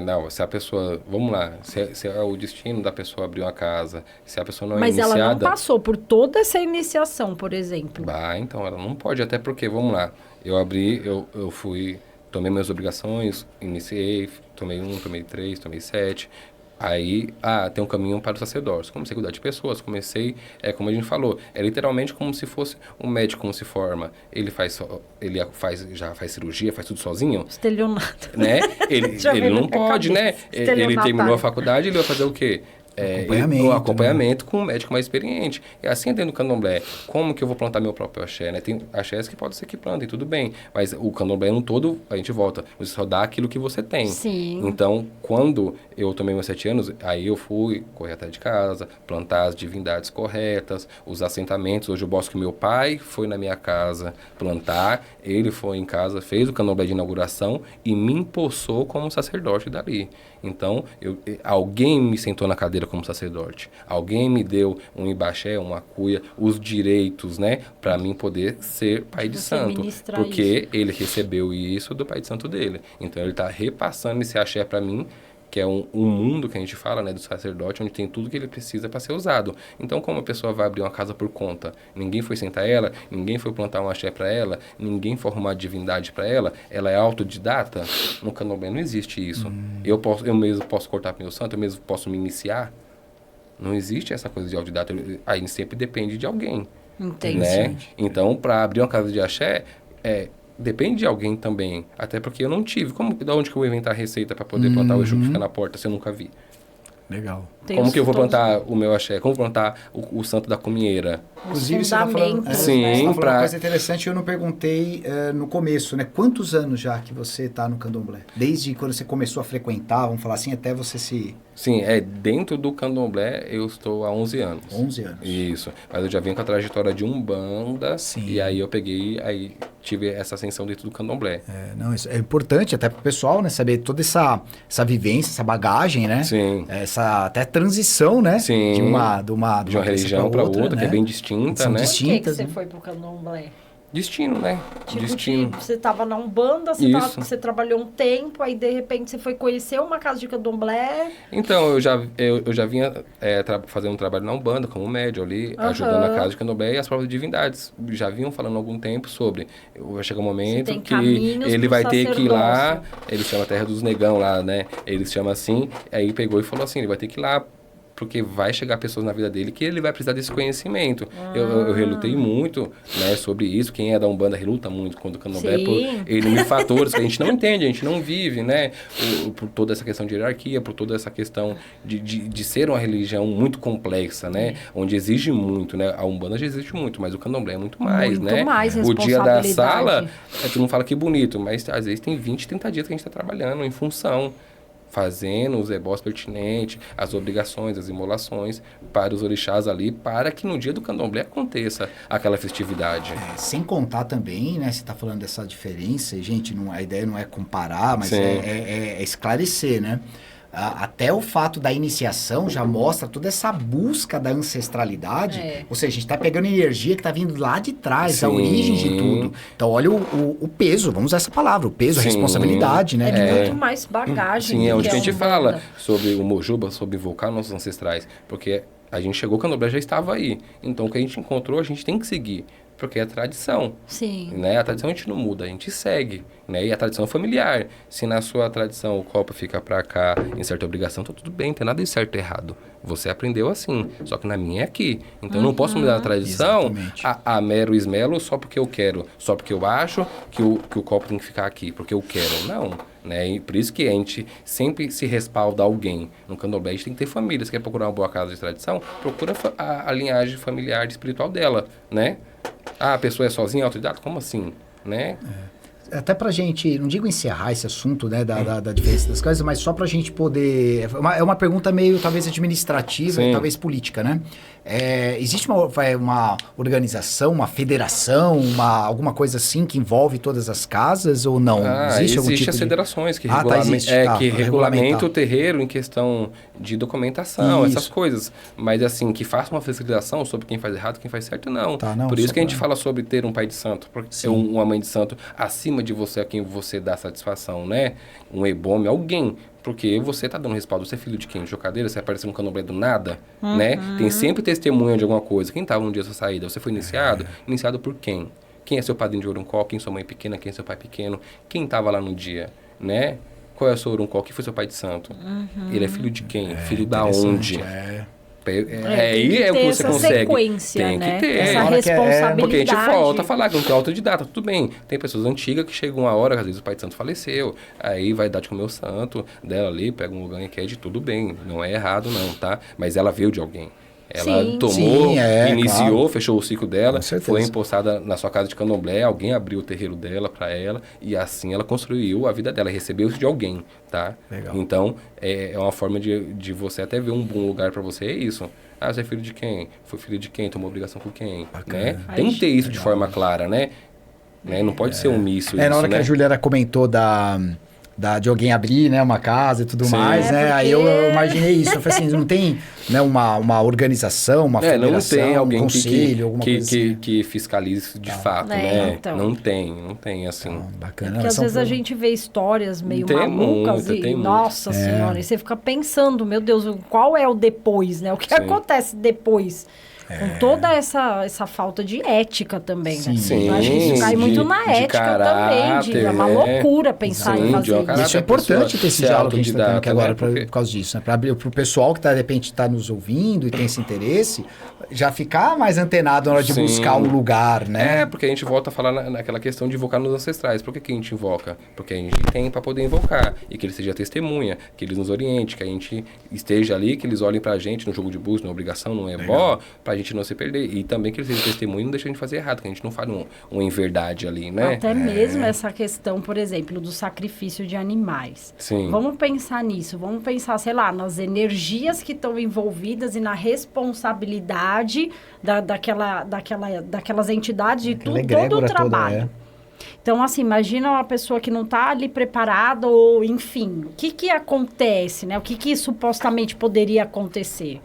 Não, se a pessoa, vamos lá, se é o destino da pessoa abrir uma casa, se a pessoa não é mas iniciada... Mas ela não passou por toda essa iniciação, por exemplo. Então ela não pode, até porque, vamos lá, eu fui, tomei minhas obrigações, iniciei, tomei 1, tomei 3, tomei 7... Aí, tem um caminho para o sacerdócio. Comecei a cuidar de pessoas, como a gente falou, é literalmente como se fosse um médico como se forma. Ele já faz cirurgia, faz tudo sozinho. Estelionato. Né? Ele não pode, né? Ele terminou a faculdade, ele vai fazer o quê? Acompanhamento com um médico mais experiente. É assim dentro do candomblé. Como que eu vou plantar meu próprio axé, né? Tem axés que pode ser que plantem, tudo bem. Mas o candomblé no todo, a gente volta. Você só dá aquilo que você tem. Sim. Então, quando eu tomei meus 7 anos, aí eu fui correr atrás de casa, plantar as divindades corretas, os assentamentos. Hoje eu posso que meu pai foi na minha casa plantar, ele foi em casa, fez o candomblé de inauguração e me empossou como sacerdote dali. Então, alguém me sentou na cadeira como sacerdote. Alguém me deu um ibaxé, uma cuia, os direitos, né? Para mim poder ser pai de santo. Porque ele recebeu isso do pai de santo dele. Então, ele está repassando esse axé para mim, que é um mundo que a gente fala, né, do sacerdote, onde tem tudo que ele precisa para ser usado. Então, como a pessoa vai abrir uma casa por conta? Ninguém foi sentar ela, ninguém foi plantar um axé para ela, ninguém foi arrumar divindade para ela, ela é autodidata? No candomblé não existe isso. Eu mesmo posso cortar meu santo, eu mesmo posso me iniciar. Não existe essa coisa de autodidata. Aí sempre depende de alguém. Entendi. Né? Então, para abrir uma casa de axé, depende de alguém também. Até porque eu não tive. Da onde que eu vou inventar a receita para poder plantar o Exu que fica na porta se eu nunca vi? Legal. Como que eu vou plantar o meu axé? Como plantar o santo da comieira? Inclusive, você está falando, sim, uma coisa interessante, eu não perguntei no começo, né? Quantos anos já que você está no candomblé? Desde quando você começou a frequentar, vamos falar assim, até você se... Sim, dentro do candomblé eu estou há 11 anos. 11 anos. Isso. Mas eu já vim com a trajetória de Umbanda. Sim. E aí eu tive essa ascensão dentro do candomblé. Não, isso é importante até para o pessoal, né? Saber toda essa vivência, essa bagagem, né? Sim. Essa até transição, né? Sim. De uma religião para outra, né? Que é bem distinta, São né? distintas, Por que né? você foi pro candomblé? Destino, né? Destino. Você tava na Umbanda, você trabalhou um tempo, aí de repente você foi conhecer uma casa de candomblé. Então, eu já vinha fazendo um trabalho na Umbanda como médium ali, ajudando a casa de candomblé e as próprias divindades. Já vinham falando há algum tempo sobre. Vai chegar um momento que ele vai ter que ir lá, eles chamam a Terra dos Negão lá, né? Eles chamam assim, aí pegou e falou assim, ele vai ter que ir lá, porque vai chegar pessoas na vida dele que ele vai precisar desse conhecimento. Eu relutei muito, né, sobre isso. Quem é da Umbanda reluta muito quando o candomblé por N fatores que a gente não entende, a gente não vive, né? Por toda essa questão de hierarquia, por toda essa questão de ser uma religião muito complexa, né? Onde exige muito, né? A Umbanda já exige muito, mas o candomblé é muito mais, né? Muito mais o dia da sala, tu não fala que bonito, mas às vezes tem 20, 30 dias que a gente está trabalhando em função, fazendo os ebós pertinentes, as obrigações, as imolações para os orixás ali, para que no dia do candomblé aconteça aquela festividade. Sem contar também, né, você está falando dessa diferença, e, gente, a ideia não é comparar, mas é esclarecer, né? Até o fato da iniciação já mostra toda essa busca da ancestralidade. Ou seja, a gente está pegando energia que está vindo lá de trás, a origem de tudo. Então, olha o peso, vamos usar essa palavra, o peso, a responsabilidade, né? Muito mais bagagem. Sim, é onde a gente fala sobre o Mojuba, sobre invocar nossos ancestrais. Porque a gente chegou, o candomblé já estava aí. Então, o que a gente encontrou, a gente tem que seguir. Porque é tradição. Sim. Né? A tradição a gente não muda, a gente segue. Né? E a tradição é familiar. Se na sua tradição o copo fica pra cá em certa obrigação, tá tudo bem, não tem nada de certo e errado. Você aprendeu assim, só que na minha é aqui. Então eu não posso mudar a tradição a mero esmelo só porque eu quero, só porque eu acho que o copo tem que ficar aqui, porque eu quero. Não. Né? E por isso que a gente sempre se respalda alguém. No candomblé a gente tem que ter família. Se quer procurar uma boa casa de tradição, procura a linhagem familiar e espiritual dela, né? A pessoa é sozinha, autodidata? Como assim? Né? Até pra gente, não digo encerrar esse assunto, né, da diferença das coisas, mas só pra gente poder... É uma pergunta meio, talvez, administrativa e talvez política, né? Existe uma organização, uma federação, alguma coisa assim que envolve todas as casas ou não? Existe as federações que regulamentam o terreiro em questão de documentação, essas coisas. Mas assim, que faça uma fiscalização sobre quem faz errado e quem faz certo, não. Por isso que a gente fala sobre ter um pai de santo, porque uma mãe de santo acima de você, a quem você dá satisfação, né? Um ebome, alguém. Porque você tá dando respaldo. Você é filho de quem? De jocadeira? Você apareceu no candomblé do nada? Né? Tem sempre testemunha de alguma coisa. Quem tava no dia da sua saída? Você foi iniciado? Iniciado por quem? Quem é seu padrinho de Oruncó? Quem é sua mãe pequena? Quem é seu pai pequeno? Quem tava lá no dia? Né? Qual é o seu Oruncó? Quem foi seu pai de santo? Ele é filho de quem? Filho da onde? Aí é o que você consegue. Tem que ter. Essa responsabilidade. Porque a gente volta a falar que não tem autodidata. Tudo bem. Tem pessoas antigas que chegam uma hora, às vezes o pai de santo faleceu. Aí vai dar de comer o santo dela ali, pega um lugar e quer de tudo bem. Não é errado não, tá? Mas ela veio de alguém. Ela tomou, iniciou, fechou o ciclo dela, foi empossada na sua casa de candomblé, alguém abriu o terreiro dela para ela e assim ela construiu a vida dela, recebeu isso de alguém, tá? Legal. Então, é uma forma de você até ver um bom lugar para você, é isso. Ah, você é filho de quem? Foi filho de quem? Tomou obrigação com quem? Né? Tem que ter isso de forma clara, né? Não pode ser omisso isso, na hora que a Juliana comentou de alguém abrir, né, uma casa e tudo mais, né? Porque... Aí eu imaginei isso. Eu falei assim, não tem, né, uma organização, uma federação, não tem alguém um conselho, alguma coisa assim. que fiscalize de fato, né? Então. Não tem, assim. Bacana. Porque às vezes a gente vê histórias meio malucas nossa senhora, e você fica pensando, meu Deus, qual é o depois, né? O que acontece depois? Com toda essa falta de ética também, Sim. né? Sim, Eu acho que isso cai muito na ética caráter, também. É uma loucura pensar em fazer isso. Isso é importante ter esse diálogo que a gente está tendo aqui agora, porque... por causa disso. Né? Para abrir para o pessoal que, de repente, está nos ouvindo e tem esse interesse, já ficar mais antenado na hora de buscar um lugar, né? Porque a gente volta a falar naquela questão de invocar nos ancestrais. Por que a gente invoca? Porque a gente tem para poder invocar. E que ele seja testemunha, que eles nos oriente, que a gente esteja ali, que eles olhem para a gente no jogo de búzios, na obrigação, no ebó, para a gente não se perder. E também que eles sejam testemunha e não deixem de fazer errado, que a gente não fale um em verdade ali, né? Até mesmo essa questão, por exemplo, do sacrifício de animais. Sim. Vamos pensar nisso, vamos pensar, sei lá, nas energias que estão envolvidas e na responsabilidade daquelas entidades de todo o trabalho. Então, assim, imagina uma pessoa que não está ali preparada ou, enfim, o que acontece, né? O que supostamente poderia acontecer?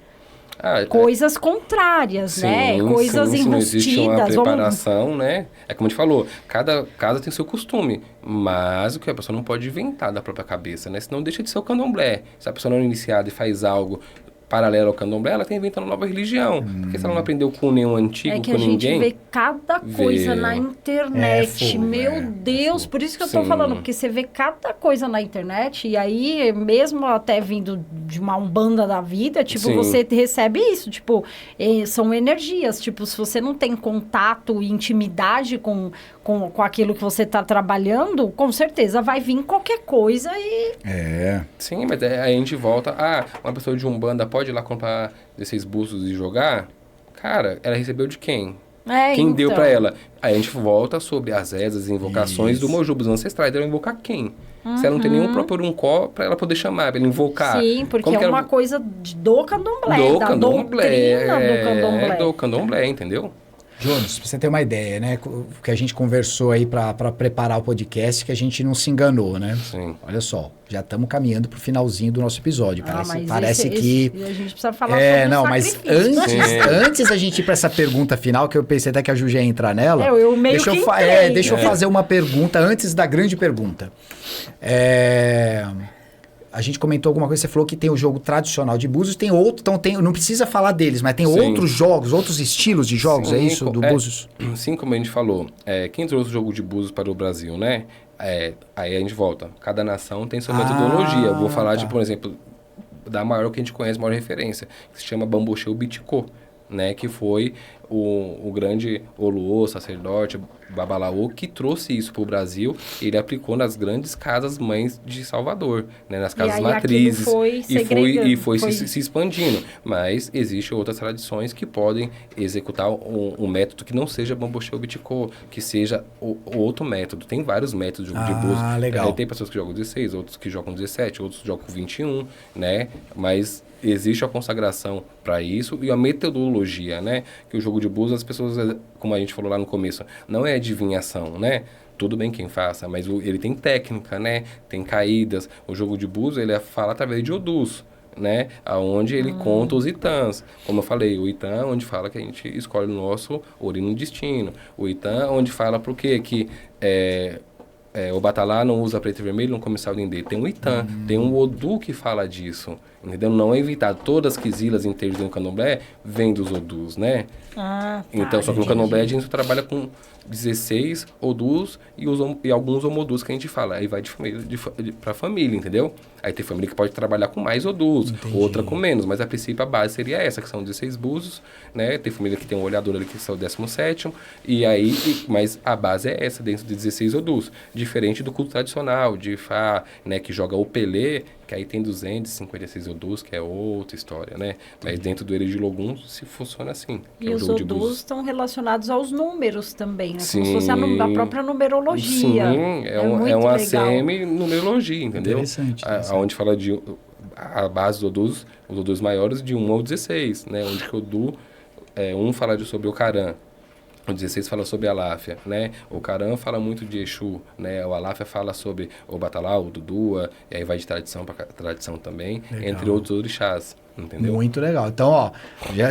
Coisas contrárias, né? Coisas enrustidas. Não existe uma preparação, né? É como a gente falou, cada casa tem seu costume, mas o que a pessoa não pode inventar da própria cabeça, né? Senão deixa de ser o candomblé. Se a pessoa não é iniciada e faz algo paralelo ao candomblé, ela está inventando uma nova religião. Porque se ela não aprendeu com nenhum antigo, com ninguém... É que a gente vê cada coisa na internet. Meu Deus, por isso que eu estou falando. Porque você vê cada coisa na internet e aí, mesmo até vindo de uma umbanda da vida, tipo, você recebe isso. Tipo, são energias. Tipo, se você não tem contato e intimidade com aquilo que você está trabalhando, com certeza vai vir qualquer coisa e... Sim, mas aí a gente volta... uma pessoa de umbanda pode ir lá comprar 16 búzios e jogar? Cara, ela recebeu de quem? Quem deu pra ela? Aí a gente volta sobre as rezas e invocações do Mojubos ancestrais. Ela invocar quem? Se ela não tem nenhum próprio uncó pra ela poder chamar, pra ela invocar. Sim, porque é uma coisa do candomblé, da doutrina do candomblé, entendeu? Jones, pra você ter uma ideia, né? O que a gente conversou aí para preparar o podcast, que a gente não se enganou, né? Sim. Olha só, já estamos caminhando pro finalzinho do nosso episódio. Parece que... a gente precisa falar sobre mas antes da gente ir para essa pergunta final, que eu pensei até que a Ju ia entrar nela. Deixa eu fazer uma pergunta antes da grande pergunta. A gente comentou alguma coisa, você falou que tem o jogo tradicional de Búzios, tem outro, então não precisa falar deles, mas tem outros jogos, outros estilos de jogos, é isso, do Búzios? Sim, como a gente falou, quem trouxe o jogo de Búzios para o Brasil, né? Aí a gente volta, cada nação tem sua metodologia. Eu vou falar de, por exemplo, da maior que a gente conhece, maior referência, que se chama Bambochê Bitiko, né? Que foi o grande Oluô, sacerdote, Babalaô, que trouxe isso para o Brasil. Ele aplicou nas grandes casas mães de Salvador, né, nas casas matrizes. E foi se expandindo. Mas existem outras tradições que podem executar um método que não seja Bambochê Bitiko, que seja outro método. Tem vários métodos de Búzios. Legal. Tem pessoas que jogam 16, outros que jogam 17, outros que jogam 21, né? Mas existe a consagração para isso e a metodologia, né? Que o jogo de Búzios, as pessoas, como a gente falou lá no começo, não é adivinhação, né? Tudo bem quem faça, mas ele tem técnica, né? Tem caídas. O jogo de Búzios, ele fala através de Odus, né? Aonde ele conta os itãs. Como eu falei, o itã onde fala que a gente escolhe o nosso orino destino. O itã onde fala por quê? Que o Batalá não usa preto e vermelho, não come sal dendê. Tem um itã, tem um Odu que fala disso. Entendeu? Não é evitado. Todas as quizilas inteiras do candomblé vêm dos Odus, né? Então, só que no candomblé a gente trabalha com 16 Odus e alguns homodus que a gente fala. Aí vai de família para família, entendeu? Aí tem família que pode trabalhar com mais Odus, outra com menos. Mas a princípio a base seria essa, que são 16 búzios, né? Tem família que tem um olhador ali que é o 17º. Mas a base é essa, dentro de 16 Odus. Diferente do culto tradicional, de Ifá, né? Que joga o Pelé, que aí tem 256 Odus, que é outra história, né? Mas dentro do Eredi Logum se funciona assim. E os Odus estão relacionados aos números também, né? Sim. Como se fosse a própria numerologia. Sim, é uma semi-numerologia, entendeu? Interessante. Onde fala de a base dos Odus, os Odus maiores de 1 ao 16, né? Onde que o Odu, 1 fala sobre o Caran, o 16 fala sobre a Aláfia, né? O Caran fala muito de Exu, né? O Aláfia fala sobre o Batalá, o Dudua, e aí vai de tradição para tradição também, entre outros orixás, Entendeu? Muito legal. Então, ó,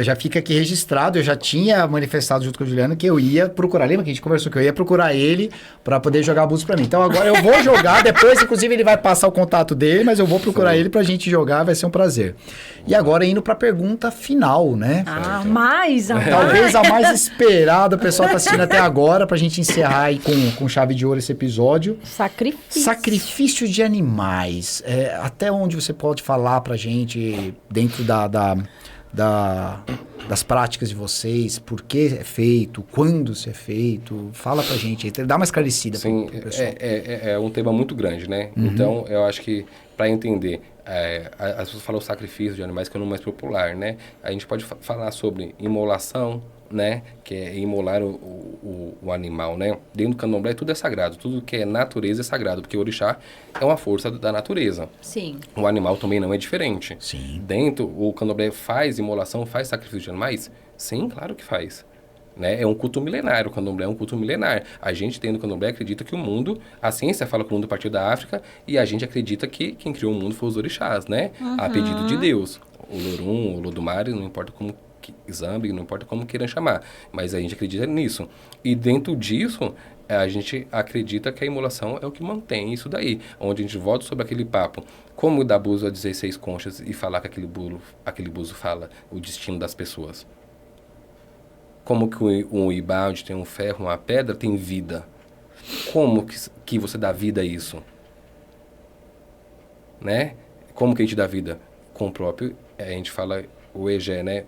já fica aqui registrado. Eu já tinha manifestado junto com o Juliano que eu ia procurar. Lembra que a gente conversou que eu ia procurar ele para poder jogar búzios para mim. Então, agora eu vou jogar. Depois, inclusive, ele vai passar o contato dele, mas eu vou procurar ele pra gente jogar. Vai ser um prazer. E agora, indo pra pergunta final, né? Talvez a mais esperada. O pessoal tá assistindo até agora pra gente encerrar aí com chave de ouro esse episódio. Sacrifício de animais. Até onde você pode falar pra gente dentro das práticas de vocês, por que é feito, quando se é feito, fala pra gente, dá uma esclarecida. Sim, pro pessoal. É um tema muito grande, né? Então, eu acho que para entender, as pessoas falam sacrifício de animais, que é o nome mais popular, né? A gente pode falar sobre imolação, né? Que é imolar o animal, né? Dentro do candomblé tudo é sagrado, tudo que é natureza é sagrado, porque o orixá é uma força da natureza. Sim. O animal também não é diferente. Sim. Dentro, o candomblé faz imolação, faz sacrifício de animais? Sim, claro que faz. Né? É um culto milenar, o candomblé é um culto milenar. A gente dentro do candomblé acredita que o mundo, a ciência fala que o mundo partiu da África, e a gente acredita que quem criou o mundo foi os orixás, né? A pedido de Deus. O Lorum, o Lodumare, não importa como Zambi, não importa como queiram chamar, mas a gente acredita nisso. E dentro disso, a gente acredita que a imolação é o que mantém isso daí. Onde a gente volta sobre aquele papo, como dar buzo a 16 conchas e falar que aquele buzo fala o destino das pessoas. Como que um ibá, onde tem um ferro, uma pedra, tem vida? Como que você dá vida a isso? Né? Como que a gente dá vida? Com o próprio, a gente fala o egé, né?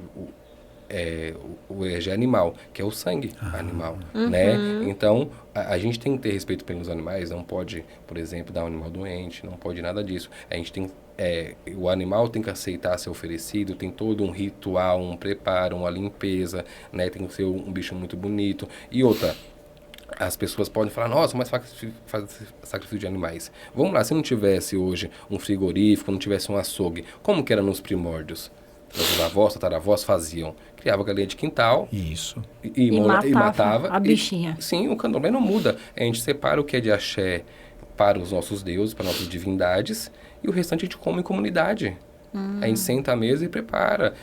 O egé animal, que é o sangue animal, né? Então, a gente tem que ter respeito pelos animais, não pode, por exemplo, dar um animal doente, não pode nada disso. A gente tem o animal tem que aceitar ser oferecido, tem todo um ritual, um preparo, uma limpeza, né? Tem que ser um bicho muito bonito. E outra, as pessoas podem falar, nossa, mas faz sacrifício de animais. Vamos lá, se não tivesse hoje um frigorífico, não tivesse um açougue, como que era nos primórdios? Os avós, tataravós faziam. Criava galinha de quintal. Isso. E matava a bichinha. Sim, o candomblé não muda. A gente separa o que é de axé para os nossos deuses, para nossas divindades, e o restante a gente come em comunidade. A gente senta à mesa e prepara.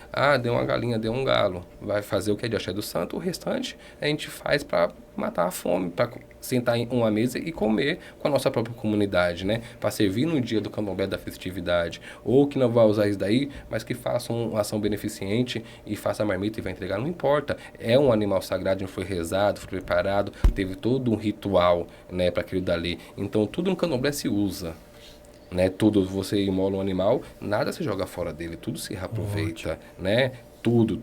Deu uma galinha, deu um galo. Vai fazer o que é de axé do santo, o restante a gente faz para matar a fome, para sentar em uma mesa e comer com a nossa própria comunidade, né? Para servir no dia do candomblé da festividade. Ou que não vai usar isso daí, mas que faça uma ação beneficente e faça a marmita e vai entregar, não importa. É um animal sagrado, foi rezado, foi preparado, teve todo um ritual, né, para aquilo dali. Então, tudo no candomblé se usa. Né, tudo, você imola um animal, nada se joga fora dele, tudo se reaproveita, né? Tudo,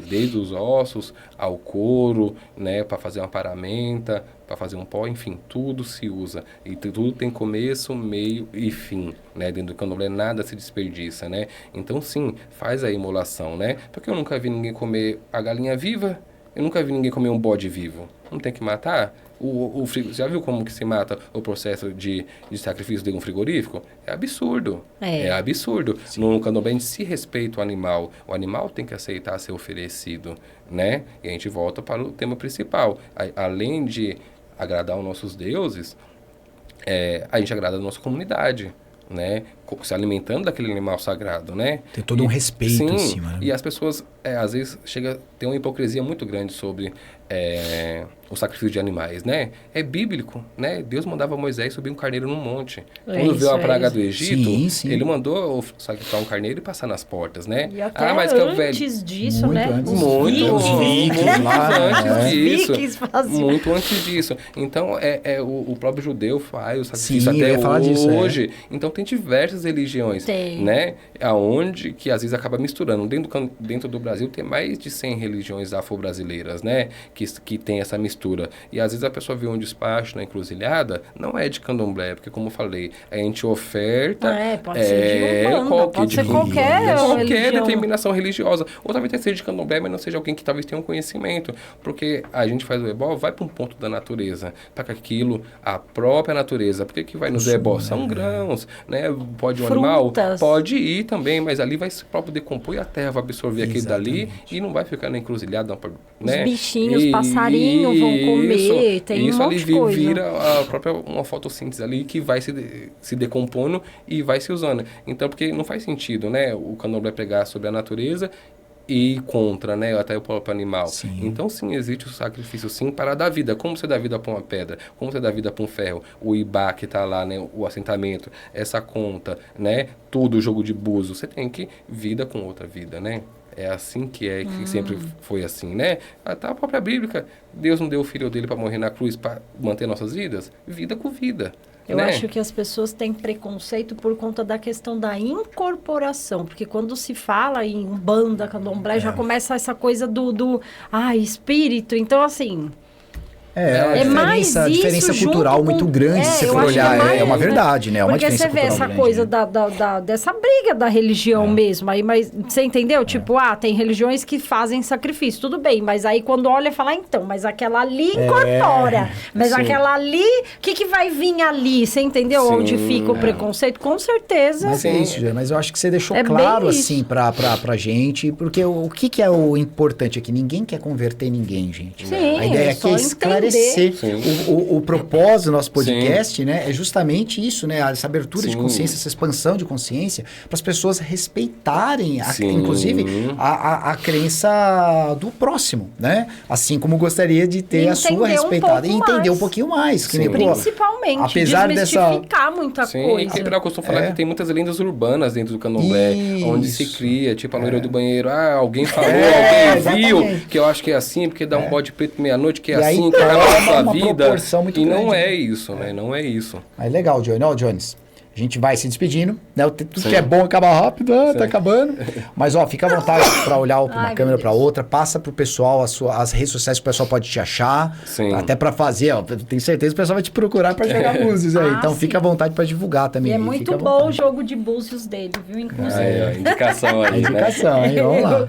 desde os ossos ao couro, né, para fazer uma paramenta, para fazer um pó, enfim, tudo se usa. E tudo tem começo, meio e fim, né? Dentro do candomblé nada se desperdiça, né? Então, sim, faz a imolação, né? Porque eu nunca vi ninguém comer a galinha viva, eu nunca vi ninguém comer um bode vivo. Não tem que matar? Você já viu como que se mata o processo de sacrifício de um frigorífico? É absurdo. É absurdo. Sim. No candomblé a gente se respeita o animal tem que aceitar ser oferecido, né? E a gente volta para o tema principal. Além de agradar os nossos deuses, a gente agrada a nossa comunidade, né? Se alimentando daquele animal sagrado, né? Tem todo um respeito em cima. Né? E as pessoas, às vezes, chega a ter uma hipocrisia muito grande sobre o sacrifício de animais, né? É bíblico, né? Deus mandava Moisés subir um carneiro num monte. Quando veio a praga do Egito, ele mandou sacrificar um carneiro e passar nas portas, né? E até mas antes disso, né? Muito antes disso. disso. Então, o próprio judeu faz o sacrifício até hoje. Então, tem diversas religiões, né? Aonde que às vezes acaba misturando. Dentro do Brasil tem mais de 100 religiões afro-brasileiras, né? Que tem essa mistura. E às vezes a pessoa vê um despacho na encruzilhada, não é de candomblé, porque como eu falei, a gente oferta... pode ser de Umbanda, pode ser qualquer determinação religiosa. Ou talvez até seja de candomblé, mas não seja alguém que talvez tenha um conhecimento. Porque a gente faz o ebó, vai para um ponto da natureza, para que aquilo, a própria natureza, porque que vai nos ebó? São grãos, né? pode um animal? Pode ir também, mas ali vai para poder decompor e a terra vai absorver aquele dali e não vai ficar na encruzilhada, né? Os bichinhos, os passarinhos vão comer, tem um monte de coisa. Isso ali vira a própria uma fotossíntese ali que vai se decompondo e vai se usando. Então, porque não faz sentido, né? O candomblé pregar sobre a natureza e contra, né, até o próprio animal. Sim. Então, sim, existe o sacrifício, sim, para dar vida. Como você dá vida para uma pedra? Como você dá vida para um ferro? O ibá que está lá, né, o assentamento, essa conta, né, tudo, o jogo de búzios. Você tem que vida com outra vida, né? É assim que sempre foi assim, né? Até a própria Bíblia, Deus não deu o filho dele para morrer na cruz para manter nossas vidas? Vida com vida. Eu acho que as pessoas têm preconceito por conta da questão da incorporação, porque quando se fala em Umbanda, Candomblé, já começa essa coisa do espírito. Então, assim... É uma diferença cultural muito grande, se você for olhar, é uma verdade, né? É uma porque você vê essa coisa dessa briga da religião mesmo, aí, mas você entendeu? Tipo, tem religiões que fazem sacrifício, tudo bem, mas aí quando olha, fala, então, mas aquela ali incorpora, mas aquela ali, o que vai vir ali? Você entendeu onde fica o preconceito? Com certeza. Mas é isso, mas eu acho que você deixou claro, assim, pra gente, porque o que é o importante aqui? Ninguém quer converter ninguém, gente. Sim, a ideia aqui é esclarecer. O propósito do nosso podcast, né, é justamente isso, né, essa abertura de consciência, essa expansão de consciência, para as pessoas respeitarem, inclusive, a crença do próximo, né? Assim como gostaria de ter a sua respeitada. E entender um pouquinho mais. Que nem, principalmente, apesar desmistificar muita coisa. E que eu costumo falar que tem muitas lendas urbanas dentro do candomblé, onde se cria, tipo a loira do banheiro, alguém falou, alguém viu, que eu acho que é assim, porque dá um bode preto meia-noite, que é assim, que acaba a sua vida. Muito e não é isso, né? Não é isso. Mas legal, Johnny. Ó, Jones, a gente vai se despedindo, né? Tudo que é bom acaba rápido, tá acabando. Mas, ó, fica à vontade para olhar uma câmera para outra, passa pro pessoal as redes sociais que o pessoal pode te achar. Sim. Até para fazer, ó, tenho certeza que o pessoal vai te procurar para jogar búzios aí. Então, fica à vontade para divulgar também. E é muito bom o jogo de búzios dele, viu? Inclusive. Indicação aí, né? Indicação, hein? Vamos lá.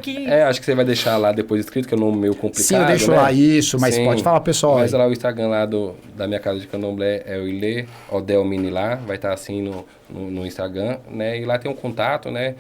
Acho que você vai deixar lá depois escrito, que é um nome meio complicado, Sim, eu deixo lá isso, mas pode falar, pessoal. Mas lá o Instagram lá da minha casa de candomblé é o Ilê Odelmini lá, vai estar assim no Instagram, né? E lá tem um contato, né?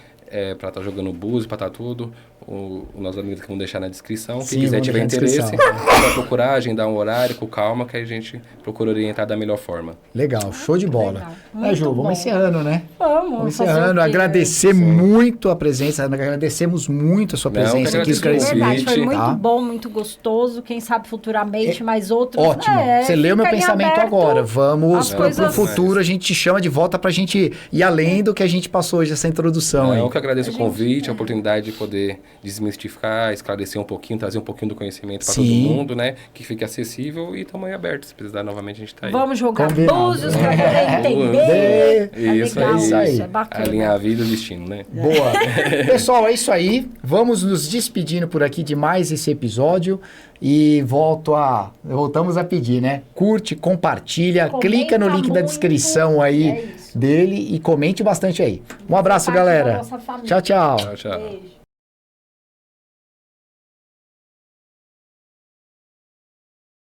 Para estar jogando búzios, para estar tudo. Os nossos amigos que vão deixar na descrição. Quem quiser tiver interesse, pode procurar, agendar um horário com calma, que a gente procura orientar da melhor forma. Legal, show de bola. Ju, vamos encerrando, né? Vamos encerrando. Agradecer muito a presença, agradecemos muito a sua presença aqui. Verdade, foi muito bom, muito gostoso. Quem sabe futuramente mais outros. Ótimo, você leu meu pensamento agora. Vamos para o futuro, a gente te chama de volta para a gente ir além do que a gente passou hoje, essa introdução. Eu que agradeço o convite, a oportunidade de poder desmistificar, esclarecer um pouquinho, trazer um pouquinho do conhecimento para todo mundo, né? Que fique acessível e estamos aí abertos. Se precisar novamente, a gente está aí. Vamos jogar búzios para poder entender. Isso aí. Isso é bacana. Alinhar a vida e o destino, né? Boa. Pessoal, é isso aí. Vamos nos despedindo por aqui de mais esse episódio. E voltamos a pedir, né? Curte, compartilha, clica no link da descrição aí dele e comente bastante aí. Um abraço, galera. Tchau, tchau. Tchau, tchau. Beijo.